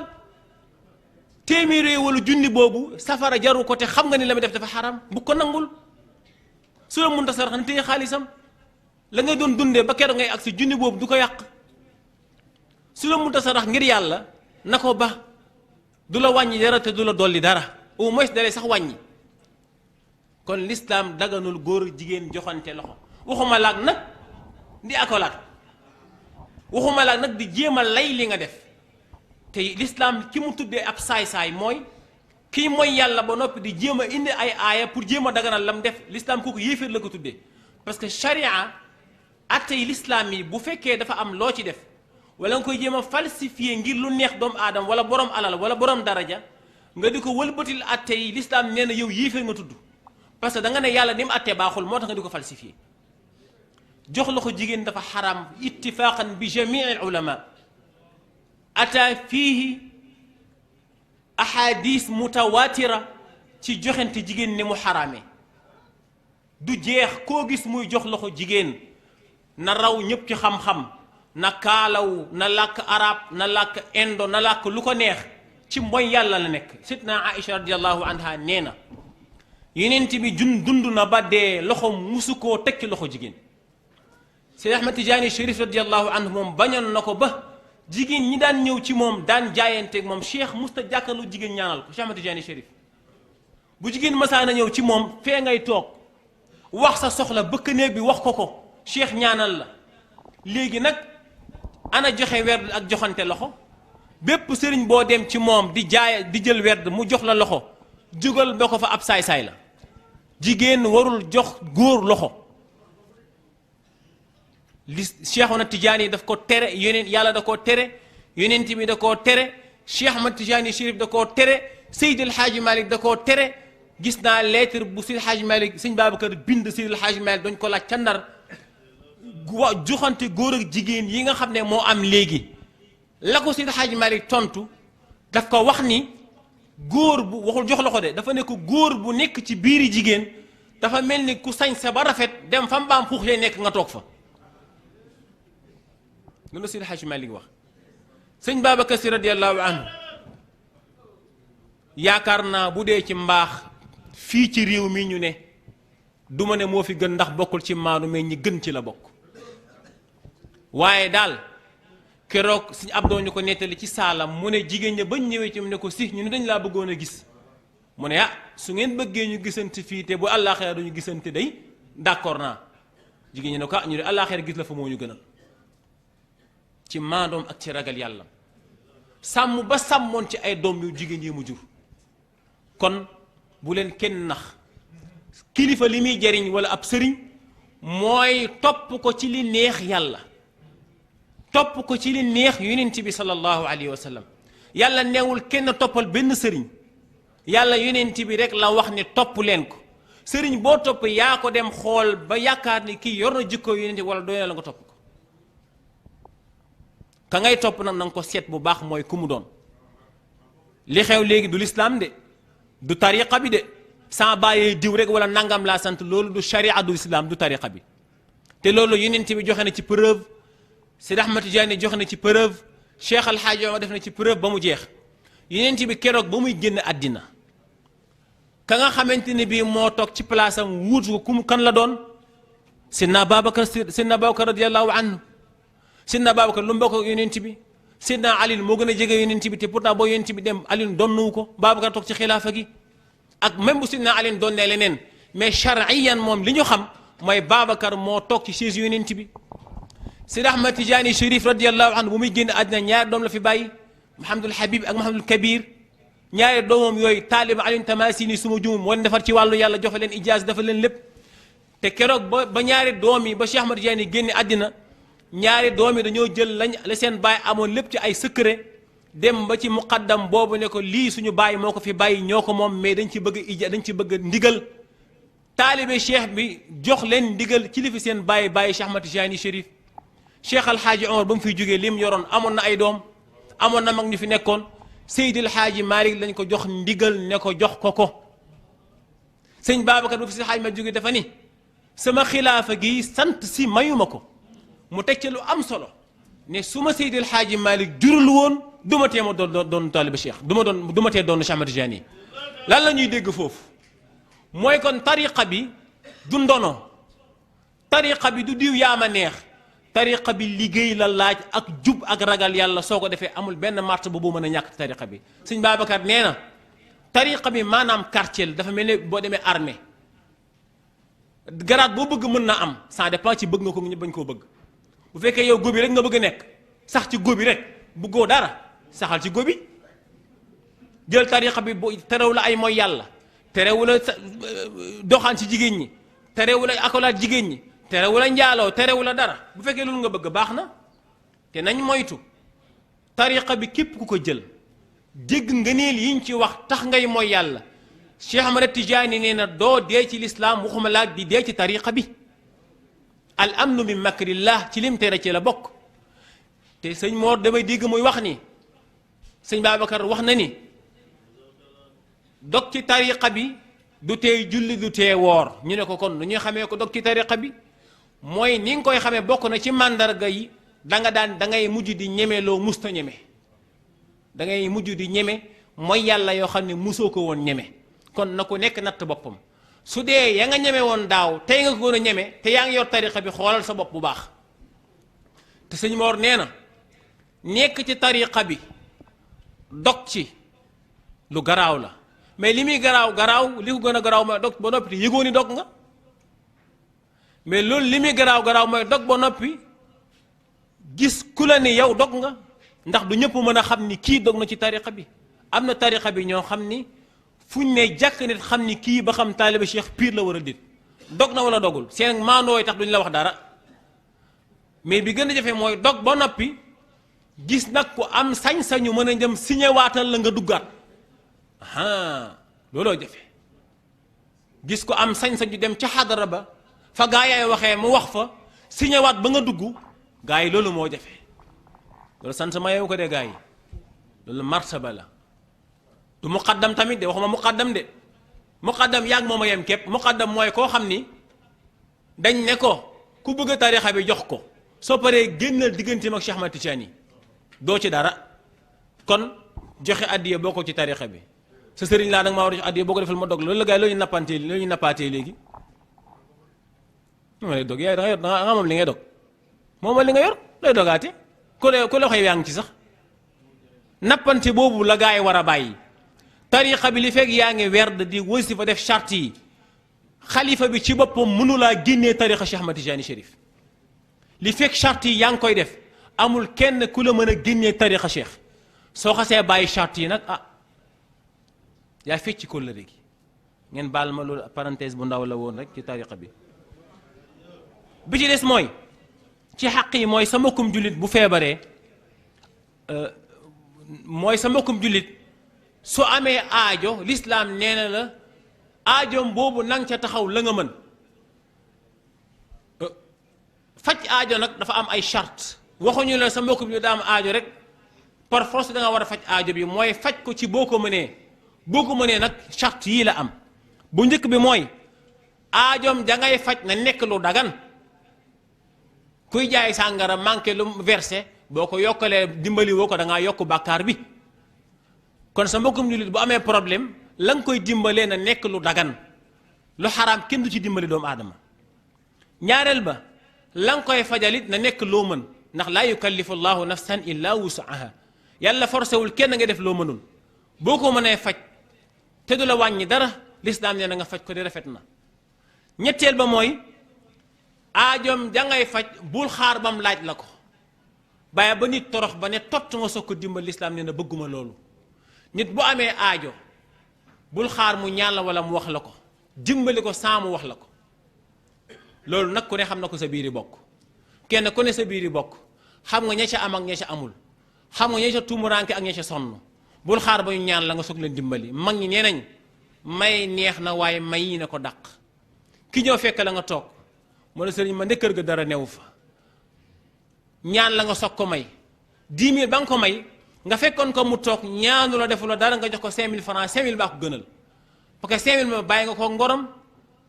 S2: téeméer wala junni boobu safara jaru ko te xam nga ni la muy def dafa xaram bu ko nangul su la mënta sarax na téye xaalisam la ngay doon dundee ba keroog ngay ak si junni boobu du ko yàq su la mënta sarax ngir yàlla na ko ba du la wàññi dara te du la dolli dara au moins dalee sax wàññi kon l'islam daganul góor jigéen joxante loxo waxuma laag nag di akolaat waxuma laag nag di jéem a lay li nga def te l'islam ki mu tuddee ab saay-saay mooy kii mooy yàlla ba noppi di jéem a indi ay aaya pour jéem a daganal lam def l'islam kooku yéeféer la ko tuddee parce que charia attey l'islam yi bu fekkee dafa am loo ci def wala nga koy jéem a falsifier ngir lu neex doomu aadama wala borom alal wala borom daraja nga di ko wëlbatil attey l'islam nee na yow yéeféer nga tudd parce que da nga ne yàlla ni mu attee baaxul moo tax nga di ko falsifier jox loxo jigéen dafa xaram ittifaqan bi jamii al ulama ata fiihi ahadis mutawatira ci joxante jigéen ni mu xaraamee du jeex koo gis muy jox loxo jigéen na raw ñëpp ci xam-xam na kaalaw na làkk arab na làkk indo na làkk lu ko neex ci mooy yàlla la nekk sidna Aïcha radiallahu anha nee na yenent bi dund na ba dee loxo musu koo teg ci loxo jigéen Seydi Ahmad Tijaani Chérif radiallahu anhu moom bañoon na ko ba jigéen ñi daan ñëw ci moom daan jaayanteeg moom cheikh musta jàkkaarloo jigéen ñaanal ko Cheikh Ahmad Tijaani Chérif bu jigéen masaana ñëw ci moom fee ngay toog wax sa soxla bëkk néeg bi wax ko cheikh ñaanal la léegi nag ana joxe werd ak joxante loxo bépp sëriñ boo dem ci moom di jël werd mu jox la loxo jugal ba ko fa ab saay-saay la jigéen warul jox góor loxo li Cheikhuna Tijaani daf ko tere yeneen yàlla da koo tere yeneen bi da koo tere Cheikh Ahmad Tijaani Chérif da koo tere Seydil Hadji Malick da koo tere gis naa lettre bu Seydil Hadji Malick sëñ Babacar bind Seydil Hadji Malick dañ ko laaj ca Ndar joxante góor ak jigéen yi nga xam ne moo am léegi la ko Seydil Hadji Malick tontu daf ko wax ni góor bu waxul jox loxo de dafa ne ko góor bu nekk ci biiri jigéen dafa mel ni ku sañ sa ba rafet dem fa mbaam xuux lay nekk nga toog fa loolu Seydil Hadji Malick wax sëñ Babacar Si radiyallahu anhu yaakaar naa bu dee ci mbaax fii ci réew mi ñu ne du ma ne moo fi gën ndax bokkul ci maanu mais ñi gën ci la bokk waaye daal keroog suñu abdoo ñu ko nettali ci saalam mu ne jigéen ña bañ ñëwee ci mu ne ko si ñu ne dañ laa bëggoon a gis mu ne ah su ngeen bëggee ñu gisante fii te bu àllaaxira duñu gisante day d'accord naa jigéen ñi ne ko ah ñu ne àllaaxira gis la fa moo ñu gënal ci maandoom ak ci ragal yàlla sàmm ba sàmmoon ci ay doom yu jigéen yi mu jur. kon bu leen kenn nax kilifa li muy jariñ wala ab sëriñ mooy topp ko ci li neex yàlla, topp ko ci li neex yonent bi sallallahu alayhi wa sallam. yàlla neewul kenn toppal benn sëriñ, yàlla yonent bi rek la wax ne topp leen ko. sëriñ boo topp yaa ko dem xool ba yaakaar ni kii yor na jikko yonent bi wala doy na la nga topp ko. ka ngay topp nag na nga ko seet bu baax mooy ku mu doon. li xew léegi du lislaam de, du tariqa bi de, sans bàyyee diw rek wala nangam laa sant, loolu du sharia du islam du tariqa bi. te loolu yonent bi joxe na ci preuve, Seydi Ahmad Tijaani joxe na ci preuve, Cheikh Al Hadji Omar def na ci preuve ba mu jeex. yonent bi keroog ba muy génn àddina ka nga xamante ne bii moo toog ci place am wuut ko kum kan la doon? Sidna Babacar radiyallahu anhu. Sidna Babacar lu mu bokk ak yonent bi. Sidna Ali moo gën a jege yonent bi te pourtant boo yonent bi dem Ali donnu ko, Babacar toog ci xilaafa gi. ak même bu Sidna Ali doon ne leneen mais shar'iyan moom li ñu xam mooy Babacar moo toog ci chaise yonent bi. Sidi Ahmad Tijaani Chérif radiyallahu anhu bu muy génn àddina ñaari doom la fi bàyyi, Mouhamadul Habib ak Mouhamadul Kabir. ñaari doomam yooyu taaliba Alioune Tamasini suma jumum moo leen defar ci wàllu yàlla joxe leen ijaaz dafa leen lépp. te keroog ba ñaari doom yi ba Cheikh Ahmad Tijaani génne àddina ñaari doom yi dañoo jël la seen baay amoon lépp ci ay secret dem ba ci muqaddam boobu ne ko lii suñu baay moo ko fi bàyyi ñoo ko moom mais dañ ci bëgg ndigal. taalibe cheikh bi jox leen ndigal ci li fi seen bàyyi Cheikh Ahmad Tijaani Chérif. Cheikh Al Hadji Omar ba mu fiy jógee lim yoroon amoon na ay doom, amoon na mag ñu fi nekkoon. Seydi El Hadji Malick lañ ko jox ndigal ne ko jox ko. sëñ Babacar bu fi si xaaj ma jóge dafa ni sama xilaafa gi sant si mayuma ko. mu teg ci lu am solo ne su ma Seydi El Hadji Malick jurul woon du ma tee ma doon taaliba cheikh du ma tee doon Cheikh Ahmad Tijaani. lan la ñuy dégg foofu mooy kon tariqa bi du ndono, tariqa bi du diw yaa ma neex, tariqa bi liggéey la laaj ak jub ak ragal yàlla soo ko defee amul benn marché bu mën a ñàkk ci tariqa bi. sëñ Babacar nee na tariqa bi maanaam quartier dafa mel ne boo demee armée garaat boo bëgg mën na am, ça dépend ci bëgg nga ko ñu bañ koo bëgg. bu fekkee yow góobi rek nga bëgg a nekk sax ci góobi rek bëggoo dara saxal ci góobi. jël tariqa bi bu terew la ay mooy yàlla, terewu la doxaan ci jigéen ñi, terewu la akolaat jigéen ñi, terewu la njaaloo, terewu la dara. bu fekkee loolu nga bëgg baax na te nañ moytu tariqa bi képp ku ko jël dégg ngëneel yiñ ci wax tax ngay mooy yàlla. Cheikh Ahmad Tijaani nee na doo dee ci lislaam waxuma laa di dee ci tariqa bi. al amnu min makrillah ci lim tere ci la bokk. te sëñ Mor damay dégg muy wax ni sëñ Babacar wax na ni dog ci tariqa bi du tee julli du tee woor. ñu ne ko kon nu ñuy xamee ko dog ci tariqa bi mooy ni nga koy xamee bokk na ci màndarga yi da ngay mujj di ñeme loo musta ñeme. da ngay mujj di ñeme mooy yàlla yoo xam ne musoo ko woon ñeme. kon na ku nekk natt boppam su dee ya nga ñeme woon daaw tey nga ko gën a ñeme te yaa ngi yor tariqa bi xoolal sa bopp bu baax. te sëñ Mor nee na nekk ci tariqa bi dog ci lu garaaw la mais li muy garaaw li ko gën a garaaw mooy dog ba noppi te yëgoo ni dog nga. mais loolu li muy garaaw mooy dog ba noppi gis ku la ni yow dog nga. ndax du ñëpp mën a xam ni kii dog na ci tariqa bi. am na tariqa bi ñoo xam ni fuñ ne jàkk nit xam ni kii ba xam taaliba cheikh pire la war a dit dog na wala dogul seen maandooy tax duñ la wax dara. mais bi gën a jafe mooy dog ba noppi gis nag ku am sañ-sañu mën a dem signé waatal la nga duggaat. looloo jafe. gis ko am sañ-sañu dem ca xadara ba fa gaa yaay waxee mu wax fa signé waat ba nga dugg gaa yi loolu moo jafe. loolu sant ma yow ko de gaa yi loolu martaba la. du muqaddam tamit de waxuma muqaddam de muqaddam yàgg moom a yem képp. muqaddam mooy koo xam ni dañ ne ko ku bëgg a tarixa bi jox ko soo paree génnal digganteem ak Cheikh Ahmad Tijaani doo ci dara. kon joxe addiya boo ko ci tarixa bi sa sëriñ laa nag maa war a jox addiya boo ko defal ma dog loolu la gaa yi loolu ñu nappaatee léegi. ma lay dog yaay da nga moom li ngay dog moom li nga yor lay dogaate ku loxo yaa ngi ci sax. nappante boobu la gaa yi war a bàyyi. tariqa bi li fekk yaa ngi werd di wasifa def charte yi xalifa bi ci boppam mënulaa génnee tariqa Cheikh Ahmad Tijaani Chérif. li fekk charte yi yaa ngi koy def amul kenn ku la mën a génnee tariqa cheikh soo xasee bàyyi charte yi nag yaa fecc kóllëre gi. ngeen baal ma loolu parenthèse bu ndaw la woon rek ci tariqa bi. bi ci des mooy ci xaq yi mooy sa mbokkum jullit bu feebaree mooy sa mbokkum jullit su amee aajo lislaam nee na la aajoom boobu nang ca taxaw la nga mën. faj aajo nag dafa am ay charte waxuñu la sa mbokkum jullit daa am aajo rek par force da nga war a faj aajo bi mooy faj ko ci boo ko mënee nag charte yii la am. bu njëkk bi mooy aajoom da ngay faj na nekk lu dagan kuy jaay sàngara manqué lu versé boo ko yokkalee dimbali woo ko da ngaa yokk bàkkaar bi. kon sa mbokkum jullit bu amee problème la nga koy dimbalee na nekk lu dagan lu xaraam kenn du ci dimbali doomu aadama. ñaareel ba la nga koy fajalit na nekk loo mën ndax laa yukallifu llahu nafsan illa wusaha yàlla forcé wul kenn nga def loo mënul boo ko mënee faj te du la wàññi dara lislaam nee na nga faj ko di rafet na. ñetteel ba mooy aajoom dangay faj bul xaar bam laaj la ko bàyyi ba nit torox ba ne tott nga soog ko dimbal lislaam nee na bëgguma loolu. nit bu amee aajo bul xaar mu ñaan la wala mu wax la ko dimbali ko saa mu wax la ko loolu nag ku ne xam na ko sa biiri bokk kenn ku ne sa biiri bokk xam nga ña ca am ak ña ca amul xam nga ña ca tuumuranke ak ña ca sonn bul xaar ba ñu ñaan la nga soog leen dimbali. mag ñi nee nañ may neex na waaye may yi ne ko dàq ki ñëw fekk la nga toog mu ne sëriñ ma ne kër ga dara newu fa ñaan la nga soog ko may 10 000 ba nga ko may nga fekkoon ko mu toog ñaanu la defu la dara nga jox ko 5 000 francs 5 000 baa ko gënal parce que 5 000 ma bàyyi nga ko ngorom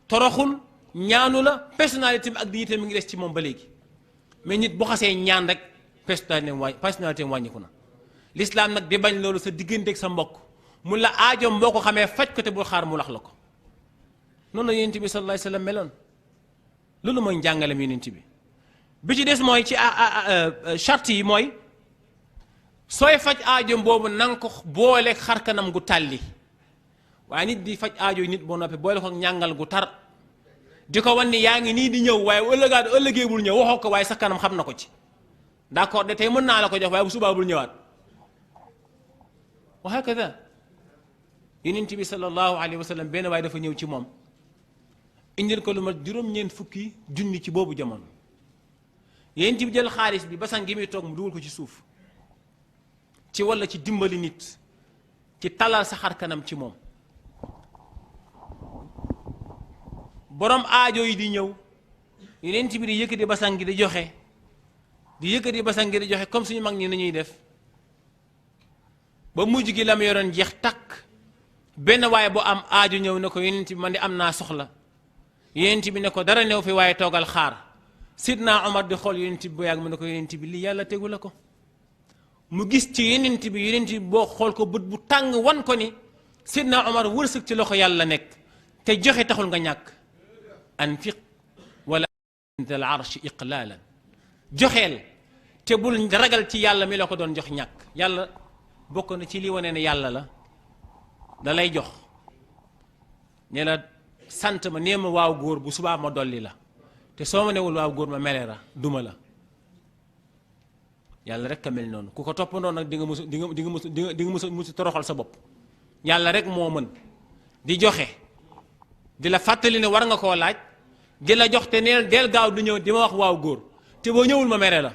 S2: toroxul ñaanu la personnalité bi ak dignité mi ngi des ci moom ba léegi mais nit bu xasee ñaan rek personnalité wàññiku na. l'islam nag di bañ loolu sa diggante ak sa mbokk mun la aajoom boo ko xamee faj ko te bul xaar mu lax la ko noonu la yonent bi sallallahu alayhi wa sallam meloon loolu mooy njàngaleem yonent bi. bi ci des mooy ci charte yi mooy sooy faj aajoom boobu na nga ko booleeg xarkanam gu tàlli waaye nit di faj aajo nit boo noppi boole ko ñàngal gu tar di ko wan ni yaa ngi nii di ñëw waaye ëllëgee bul ñëw waxoo ko waaye sa kanam xam na ko ci d'accord de tey mën naa la ko jox waaye bu subaa bul ñëwaat. wa hakada yonent bi sallallahu alayhi wa sallam benn waaye dafa ñëw ci moom indil ko lu mat juróom-ñeent fukki junni ci boobu jamono yonent bi jël xaalis bi basan gi muy toog mu dugal ko ci suuf ci walla ci dimbali nit ci talal sa xar kanam ci moom borom aajo yi di ñëw yonent bi di yëkkati basan gi di joxe comme suñu mag ñi nañuy def ba mujj gi la mu yoroon jeex takk benn waaye bu am aajo ñëw ne ko yonent bi man di am naa soxla yonent bi ne ko dara new fi waaye toogal xaar Sidna Omar di xool yonent bi bu yàgg mu ne ko yonent bi lii yàlla tegu la ko mu gis ci yonent bi boo xool ko bët bu tàng wan ko ni Sidna Omar wërsëg ci loxo yàlla nekk te joxe taxul nga ñàkk anfiq wala inda al arshi iqlaalan joxeel te bul ragal ci yàlla mi la ko doon jox ñàkk yàlla bokk na ci li wane ne yàlla la da lay jox ne la sant ma nee ma waaw góor bu subaa ma dolli la te soo ma newul waaw góor ma melera duma la yàlla rek a mel noonu ku ko toppandoo nag di nga musu toroxal sa bopp yàlla rek moo mën di joxe di la fàttali ne war nga koo laaj di la jox te neel del gaaw du ñëw di ma wax waaw góor te boo ñëwul ma mere la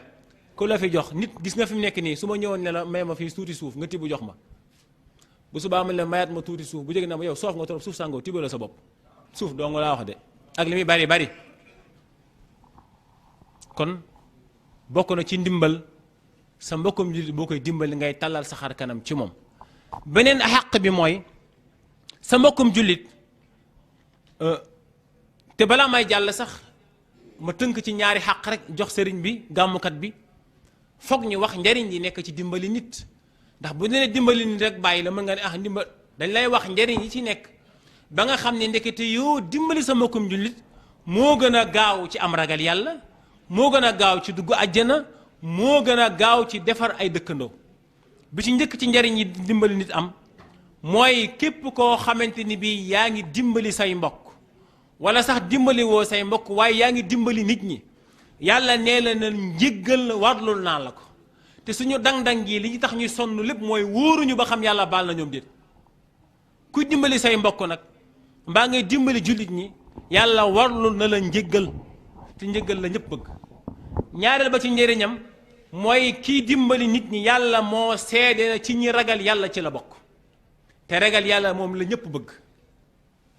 S2: ku la fi jox nit gis nga fi mu nekk nii su ma ñëwoon ne la may ma fii tuuti suuf nga tibb jox ma bu subaa ma la mayaat ma tuuti suuf bu jege na ma yow soof nga trop suuf sàngoo tibb la sa bopp suuf doo nga laa wax de ak li muy bari bari kon bokk na ci ndimbal sa mbokkum jullit boo koy dimbali ngay tàllal sa xar kanam ci moom beneen xàq bi mooy sa mbokkum jullit te balaa may jàll sax ma tënk ci ñaari xàq rek jox sëriñ bi gàmmukat bi foog ñu wax njariñ yi nekk ci dimbali nit ndax bu nee dimbali nit rek bàyyi la mën nga ne ndimbal dañ lay wax njariñ yi ci nekk ba nga xam ne ndekete yoo dimbali sa mbokkum jullit moo gën a gaaw ci am ragal yàlla moo gën a gaaw ci dugg àjjana moo gën a gaaw ci defar ay dëkkandoo bi ci njëkk ci njariñ yi dimbali nit am mooy képp koo xamante ni bii yaa ngi dimbali say mbokk wala sax dimbali woo say mbokk waaye yaa ngi dimbali nit ñi yàlla nee la na njéggal warlul naa la ko te suñu dang-dang yi li ñu tax ñuy sonn lépp mooy wóoruñu ba xam yàlla baal na ñoom déet. ku dimbali say mbokk nag mbaa ngay dimbali jullit ñi yàlla warlu na la njëggal te njëggal la ñëpp bëgg. ñaareel ba ci njëriñam mooy kii dimbali nit ñi yàlla moo seede na ci ñi ragal yàlla ci la bokk te ragal yàlla moom la ñëpp bëgg.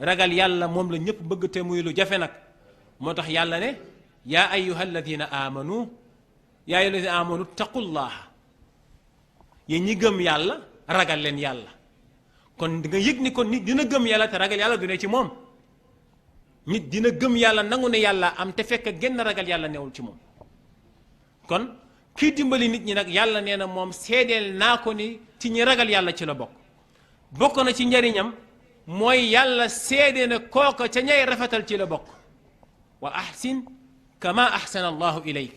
S2: ragal yàlla moom la ñëpp bëgg te muy lu jafe nag moo tax yàlla ne yaa ayyuha alladina amanu yaa ayyuha alladina amanu taqullaha yéen ñi gëm yàlla ragal leen yàlla. kon nga yëg ni kon nit dina gëm yàlla te ragal yàlla du ne ci moom. nit dina gëm yàlla nangu ne yàlla am te fekk genn ragal yàlla newul ci moom. kon kii dimbali nit ñi nag yàlla nee na moom seedeel naa ko ni ci ñi ragal yàlla ci la bokk. bokk na ci njariñam mooy yàlla seede ne kooka ca ñay rafetal ci la bokk. wa ahsin kama ahsana allahu ilayk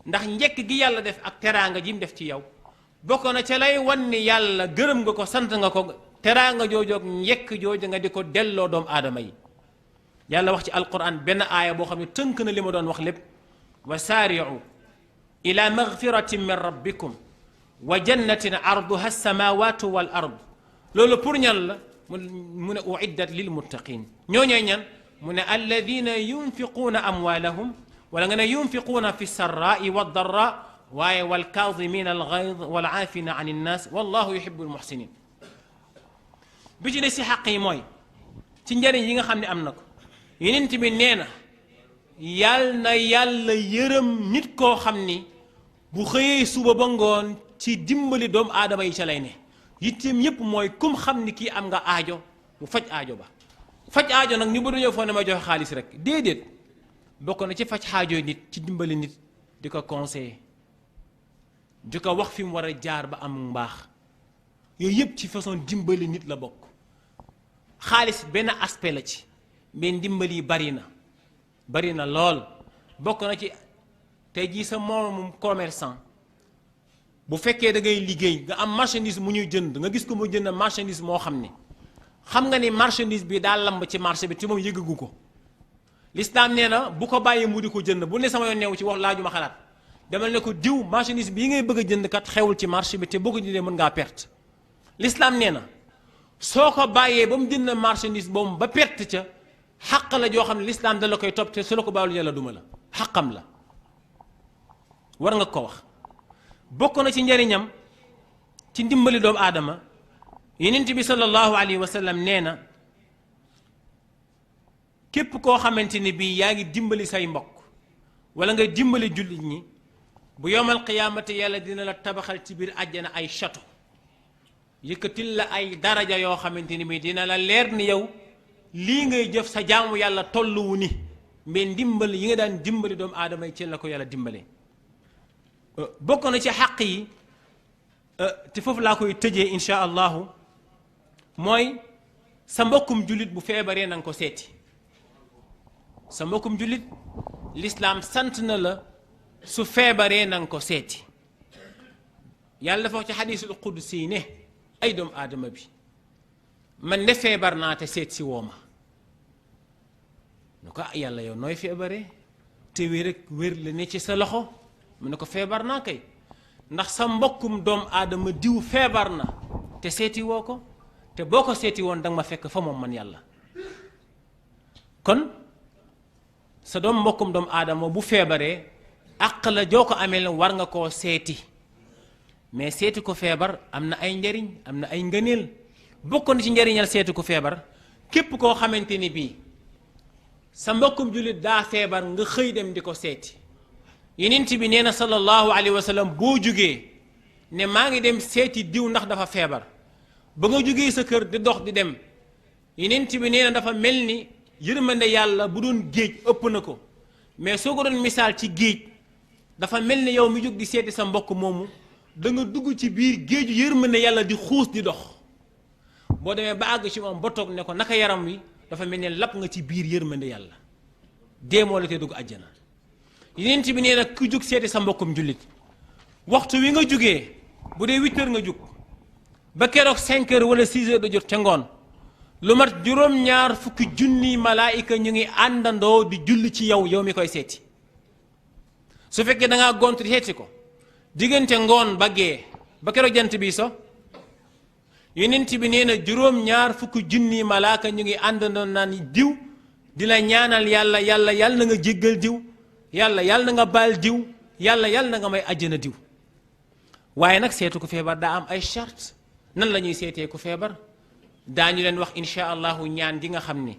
S2: ndax njëkk gi yàlla def ak teraanga ji mu def ci yow bokk na ca lay wan ni yàlla gërëm nga ko sant nga ko teraanga joojoog njëkk jooju nga di ko delloo doomu aadama yi. yàlla wax ci alquran benn aaya boo xam ne tënk na li ma doon wax lépp wa saari'u ila magfiratin min rabbikum wa jannatin arduha alsamawatu wal ard loolu pour ñan la mu ne uiddat lil muttaqin ñooñooy ñan mu ne alladina yunfiquuna amwalahum wala nga ne yunfiquuna fi sarraai waddarra waaye walkaadimina algayd walaafina an innas wallahu yuhibu almuhsinin bi ci des si xaq yi mooy ci njëriñ yi nga xam ne am na ko yenent bi nee na yàlla yërëm nit koo xam ni bu xëyee suba ba ngoon ci dimbali doomu aadama yi ca lay ne yitteem yépp mooy kum xam ni kii am nga aajo mu faj aajo ba faj aajo nag ñu bëri ñëw foo ne ma joxe xaalis rek déedéet bokk na ci faj aajooy nit ci dimbali nit di ko conseiller di ko wax fi mu war a jaar ba am mbaax yooyu yépp ci façon dimbali nit la bokk. xaalis benn aspect la ci mais dimbali yi bari na lool bokk na ci tey jii sa moomum commerçant bu fekkee da ngay liggéey nga am marchandise mu ñuy jënd nga gis ko mu jënd marchandise moo xam ne xam nga ni marchandise bi daa lamb ci marché bi te moom yëggu ko lislaam nee na bu ko bàyyi mu di ko jënd bu ne sama yoon neew ci wax laajuma xalaat demal ne ko diw marchandise bii ngay bëgg a jënd kat xewul ci marché bi te boo ko jëndee mën ngaa perte lislaam nee na soo ko bàyyee ba mu jënd marchandise boobu ba perte ca xaq la joo xam ne lislaam da la koy topp te su la ko bàyyul yàlla duma la xaqam la war nga ko wax. bokk na ci njariñam ci ndimbali doomu aadama yenent bi sallallahu alayhi wa sallam nee na képp koo xamante ni bii yaa ngi dimbali say mbokk wala nga dimbali jullit ñi bu yowmal qiyaamati yàlla dina la tabaxal ci biir àjjana ay château yëkkatil la ay daraja yoo xamante ni bii dina la leer ni yow lii ngay jëf sa jaamu yàlla tolluwu ni mais ndimbal yi nga daan dimbali doomu aadama yi ci la ko yàlla dimbale. bokk na ci xaq yi te foofu laa koy tëjee insha allahu mooy sa mbokkum jullit bu feebaree na nga ko seeti sa mbokkum jullit lislaam sant na la su feebaree na nga ko seeti yàlla dafa wax ci xadiisul qudsi ne ay doomu aadama bi man de feebar naa te seet si woo ma nu ko yàlla yow nooy feebaree te wér ak wér la ne ci sa loxo mu ne ko feebar naa kay ndax sa mbokkum doomu aadama diw feebar na te seeti woo ko te boo ko seeti woon danga ma fekk fa moom man yàlla kon sa doom mbokkum doomu aadama bu feebaree àq la joo ko amee la war nga koo seeti mais seeti ko feebar am na ay njariñ am na ay ngëneel bokk na ci njariñal seeti ko feebar képp koo xamante ni bii sa mbokkum jullit daa feebar nga xëy dem di ko seeti yenent bi nee na sallallahu alayhi wa sallam boo jugee ne maa ngi dem seeti diw ndax dafa feebar ba nga jugee sa kër di dox di dem yenent bi nee na dafa mel ni yërmande yàlla bu doon géej ëpp na ko mais soo ko doon misaal ci géej dafa mel ni yow mi jóg di seeti sa mbokk moomu da nga dugg ci biir géeju yërmande yàlla di xuus di dox boo demee ba àgg ci moom ba toog ne ko naka yaram wi dafa mel ni lapp nga ci biir yërmande yàlla deemoo la te dugg àjjana yenent bi nee na ku jug seeti sa mbokkum jullit waxtu wi nga jugee bu dee 8 heures nga jug ba keroog 5 heures wala 6 heures da jot ca ngoon lu mat juróom-ñaar fukki junni malaayika ñu ngi àndandoo di julli ci yow mi koy seeti su fekkee da ngaa gont di seeti ko diggante ngoon ba gee ba keroog jant bi so yonent bi nee na juróom-ñaar fukki junni malaaka ñu ngi àndandoo naan diw di la ñaanal yàlla yàlla yàlla na nga jéggal diw yàlla yàlla na nga baal diw yàlla yàlla na nga may àjjana diw. waaye nag seetu ku feebar daa am ay charte nan la ñuy seetee ku feebar daañu leen wax insha allahu ñaan gi nga xam ni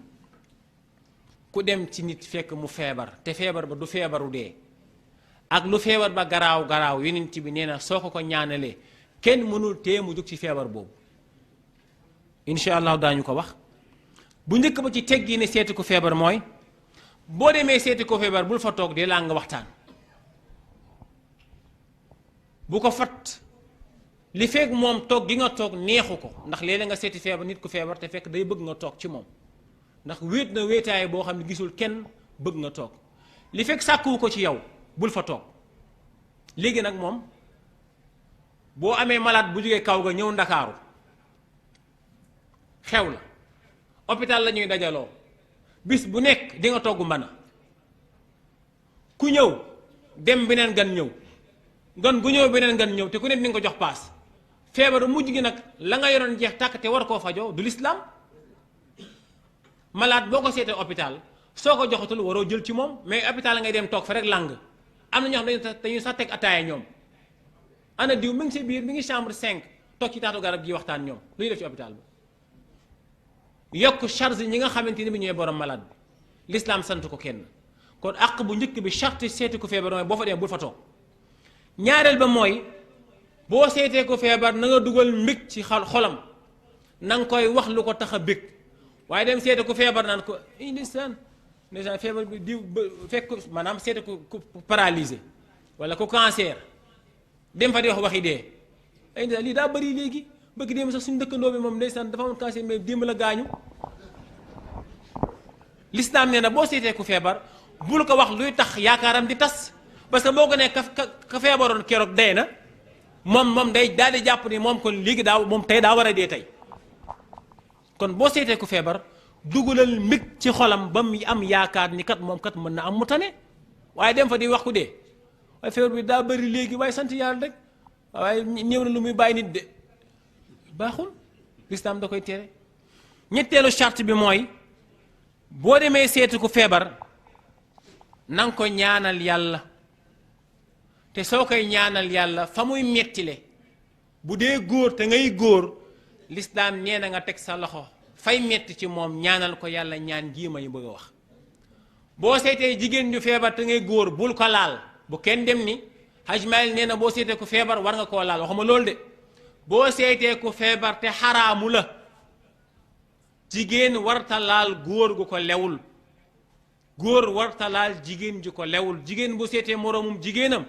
S2: ku dem ci nit fekk mu feebar te feebar ba du feebaru dee ak lu feebar ba garaaw garaaw yonent bi nee na soo ko ñaanalee kenn mënul tee mu jóg ci feebar boobu insha allahu daañu ko wax. bu njëkk ba ci teggi ne seeti ku feebar mooy boo demee seeti ku feebar bul fa toog de laa nga waxtaan bu ko fat li fekk moom toog gi nga toog neexu ko ndax léeg-léeg nga seeti feebar nit ku feebar te fekk day bëgg nga toog ci moom ndax wéet na wéetaay boo xam ne gisul kenn bëgg nga toog li fekk sàkkuwu ko ci yow bul fa toog. léegi nag moom boo amee malade bu jógee kaw ga ñëw ndakaaru xew la hôpital la ñuy dajaloo bis bu nekk di nga togg mbana ku ñëw dem beneen gan ñëw gan gu ñëw beneen gan ñëw te ku ne ni nga ko jox paas feebaru mujj gi nag la nga yoroon jeex tàkk te war koo fajoo du lislaam. malade boo ko seetee hôpital soo ko joxatul waroo jël ci moom mais hôpital ngay dem toog fa rek làng am na ñoo xam dañuy sax teg ataaya ñoom ana diw mi ngi si biir mi ngi chambre 5 toog ci taatu garab gi waxtaan ñoom luy def ci hôpital bi. yokk charge ñi nga xamante ni bi ñooy borom malade bi l'islam sant ko kenn kon àq bu njëkk bi charte seeti ku feebar mooy boo fa dem bul fa toog. ñaareel ba mooy boo seetee ku feebar na nga dugal mbég ci xolam na nga koy wax lu ko tax a bég waaye dem seeti ku feebar naan ko ndeysaan feebar bi diw fekk maanaam seeti ku paralysé wala ku cancer dem fa di wax waxi dee ay ndeysaan lii daa bëri léegi bëgg démb sax suñu dëkkandoo bi moom ndeysaan dafa amoon cancer mais démb la gaañu. l'islam nee na boo seetee ku feebar bul ko wax luy tax yaakaaram di tas parce que boo ko nee ka feebaroon keroog dee na moom day daal di jàpp ni moom kon léegi daaw moom tey daa war a dee tey. kon boo seetee ku feebar dugalal mbig ci xolam ba mu am yaakaar ni kat moom kat mën na am mu tane waaye dem fa di wax ku dee waaye feebar bi daa bëri léegi waaye sant yàlla rek waaye néew na lu muy bàyyi nit de baaxul lislaam da koy tere. ñetteelu charte bi mooy boo demee seeti ku feebar na nga ko ñaanal yàlla te soo koy ñaanal yàlla fa muy mettile bu dee góor te ngay góor lislaam nee na nga teg sa loxo fay metti ci moom ñaanal ko yàlla ñaan jii may bëgg a wax. boo seetee jigéen ñu feebar te ngay góor bul ko laal bu kenn dem ni Haj Maalik nee na boo seetee ku feebar war nga koo laal waxuma loolu de boo seetee ku feebar te xaraamu la jigéen warta laal góor gu ko lewul góor warta laal jigéen ju ko lewul jigéen bu seetee moroomum jigéenam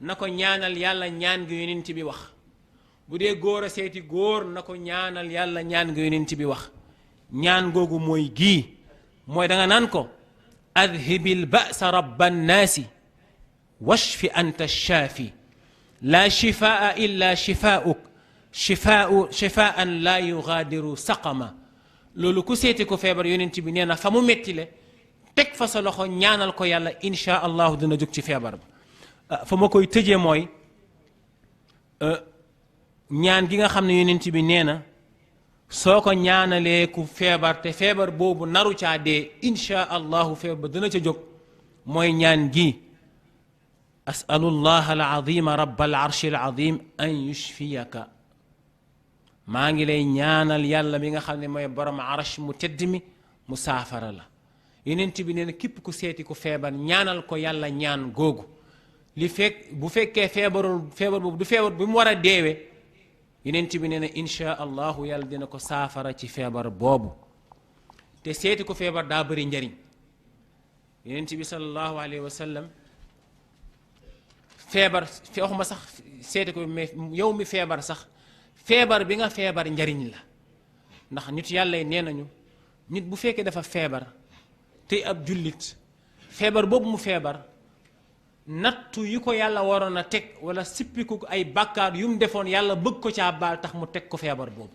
S2: na ko ñaanal yàlla ñaan gi yonent bi wax bu dee góor a seeti góor na ko ñaanal yàlla ñaan gi yonent bi wax ñaan googu mooy gii mooy da nga naan ko adhibil ba'sa rabban naasi washfi anta shaafi laa shifaa illa shifaa'uk shifaan laa yugaadiru saqama loolu ku seeti ko feebar yonent bi nee na fa mu metti le teg fa sa loxo ñaanal ko yàlla insha allahu dina jóg ci feebar ba fa ma koy tëjee mooy ñaan gi nga xam ne yonent bi nee na soo ko ñaanalee ku feebar te feebar boobu naru caa dee insha allahu feebar ba dina ca jóg mooy ñaan gi asalullah alazima rabb alarshi alazim an yushfiyaka maa ngi lay ñaanal yàlla mi nga xam ne mooy borom arash mu tedd mi mu saafara la yonent bi nee na képp ku seeti ku feebar ñaanal ko yàlla ñaan googu li fekk bu fekkee feebar boobu du feebar bi mu war a deewee yonent bi nee na insha allahu yàlla dina ko saafara ci feebar boobu te seeti ku feebar daa bëri njariñ yonent bi sallallahu alayhi wa sallam feebar waxuma sax seeti ko mais yow mi feebar sax feebar bi nga feebar njariñ la ndax nit yàlla yi nee nañu nit bu fekkee dafa feebar te ab jullit feebar boobu mu feebar nattu yi ko yàlla waroon a teg wala sippiku ay bàkkaar yu mu defoon yàlla bëgg ko caa baal tax mu teg ko feebar boobu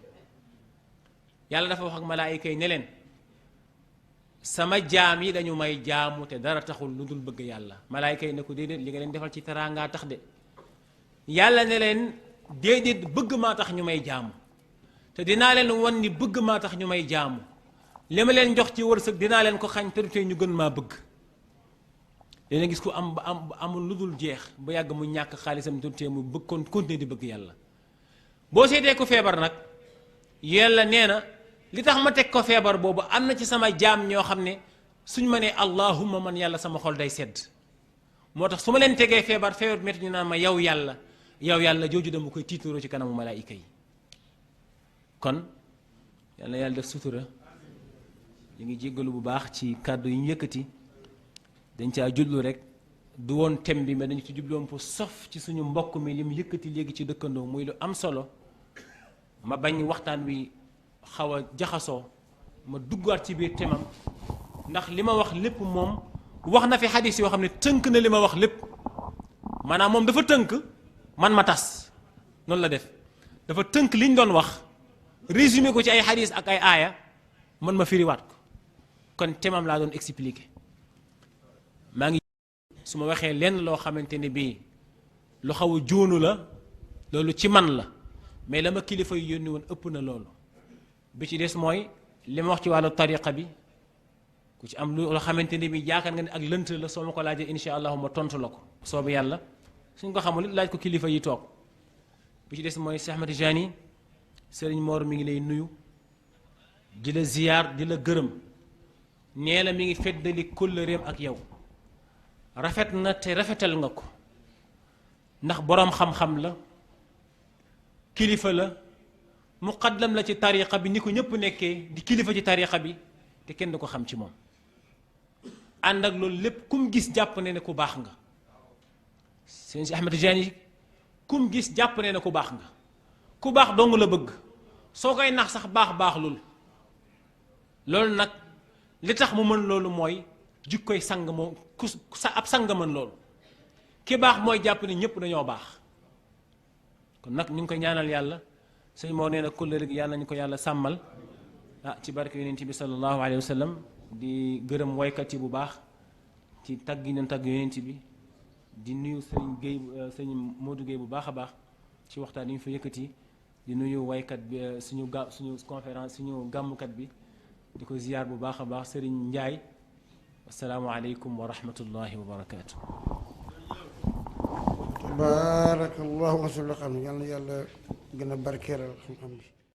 S2: yàlla dafa wax ak malaayika yi ne leen sama jaam yi dañu may jaamu te dara taxul lu dul bëgg yàlla malaayika yi ne ko déedéet li nga leen defal ci teraanga tax de yàlla ne leen déedéet bëgg maa tax ñu may jaamu te dinaa leen wan ni bëgg maa tax ñu may jaamu li ma leen jox ci wërsëg dinaa leen ko xañ te du tee ñu gën maa bëgg. dina gis ku am amul lu dul jeex ba yàgg mu ñàkk xaalisam te du tee mu bëgg kon continuer di bëgg yàlla. boo seetee ko feebar nag yàlla nee na li tax ma teg ko feebar boobu am na ci sama jaam ñoo xam ne suñ ma nee allahumma man yàlla sama xol day sedd moo tax su ma leen tegee feebar métti ñu naan ma yow yàlla jooju dama koy tiituroo ci kanamu malaayika yi. kon yàlla def sutura ñu ngi jéggalu bu baax ci kàddu yi ñu yëkkati dañ caa jublu rek du woon thème bi mais dañu ci jubloon pour sof ci suñu mbokk mi li mu yëkkati léegi ci dëkkandoo muy lu am solo ma bañ waxtaan wi xaw a jaxasoo ma duggaat ci biir temam ndax li ma wax lépp moom wax na fi xadis yoo xam ne tënk na li ma wax lépp maanaam moom dafa tënk man ma tas noonu la def dafa tënk liñ doon wax résumé ko ci ay xadis ak ay aaya man ma firiwaat ko kon temam laa doon expliqué maa ngi su ma waxee lenn loo xamante ne bii lu xaw a jóonu la loolu ci man la mais la ma kilifa yu yónni woon ëpp na loolu bi ci des mooy li ma wax ci wàllu tariqa bi ku ci am loo xamante ne bii yaakaar nga ne ak lënt la soo ma ko laajee insha allahu ma tontu la ko soobu yàlla suñ ko xamul it laaj ko kilifa yi toog bi ci des mooy Cheikh Ahmed Tidiane Sëriñ Mor mi ngi lay nuyu di la ziyaar di la gërëm nee la mi ngi feddali kóllëreem ak yow rafet na te rafetal nga ko ndax boroom xam-xam la kilifa la muqaddam la ci tariqa bi ni ko ñëpp nekkee di kilifa ci tariqa bi te kenn du ko xam ci moom ànd ak loolu lépp kum gis jàpp ne ku baax nga sëñ si Ahmed Tidiane kum gis jàpp ne ku baax nga ku baax dong la bëgg soo koy nax sax baaxlul loolu nag li tax mu mën loolu mooy jikkoy sang moom ku sa ab sang mën loolu ki baax mooy jàpp ne ñëpp dañoo baax kon nag ñu ngi koy ñaanal yàlla sëñ moo nee na kóllëre gi yàlla nañu ko yàlla sàmmal ci barke yonent bi sallallahu alayhi wa sallam di gërëm waykat yi bu baax ci tagg yi ñu tagg yonent bi di nuyu sëñ Guèye sëñ Modou Guèye bu baax a baax ci waxtaan yi ñu fa yëkkati di nuyu waykat bi suñu conférence suñu gàmmukat bi di ko ziyaar bu baax a baax Serigne Ndiaye asalaamaaleykum wa rahmatullahi wa barakaatu.
S3: tabaarakallahu wa sallam yàlla gën a barkeeral xam-xam bi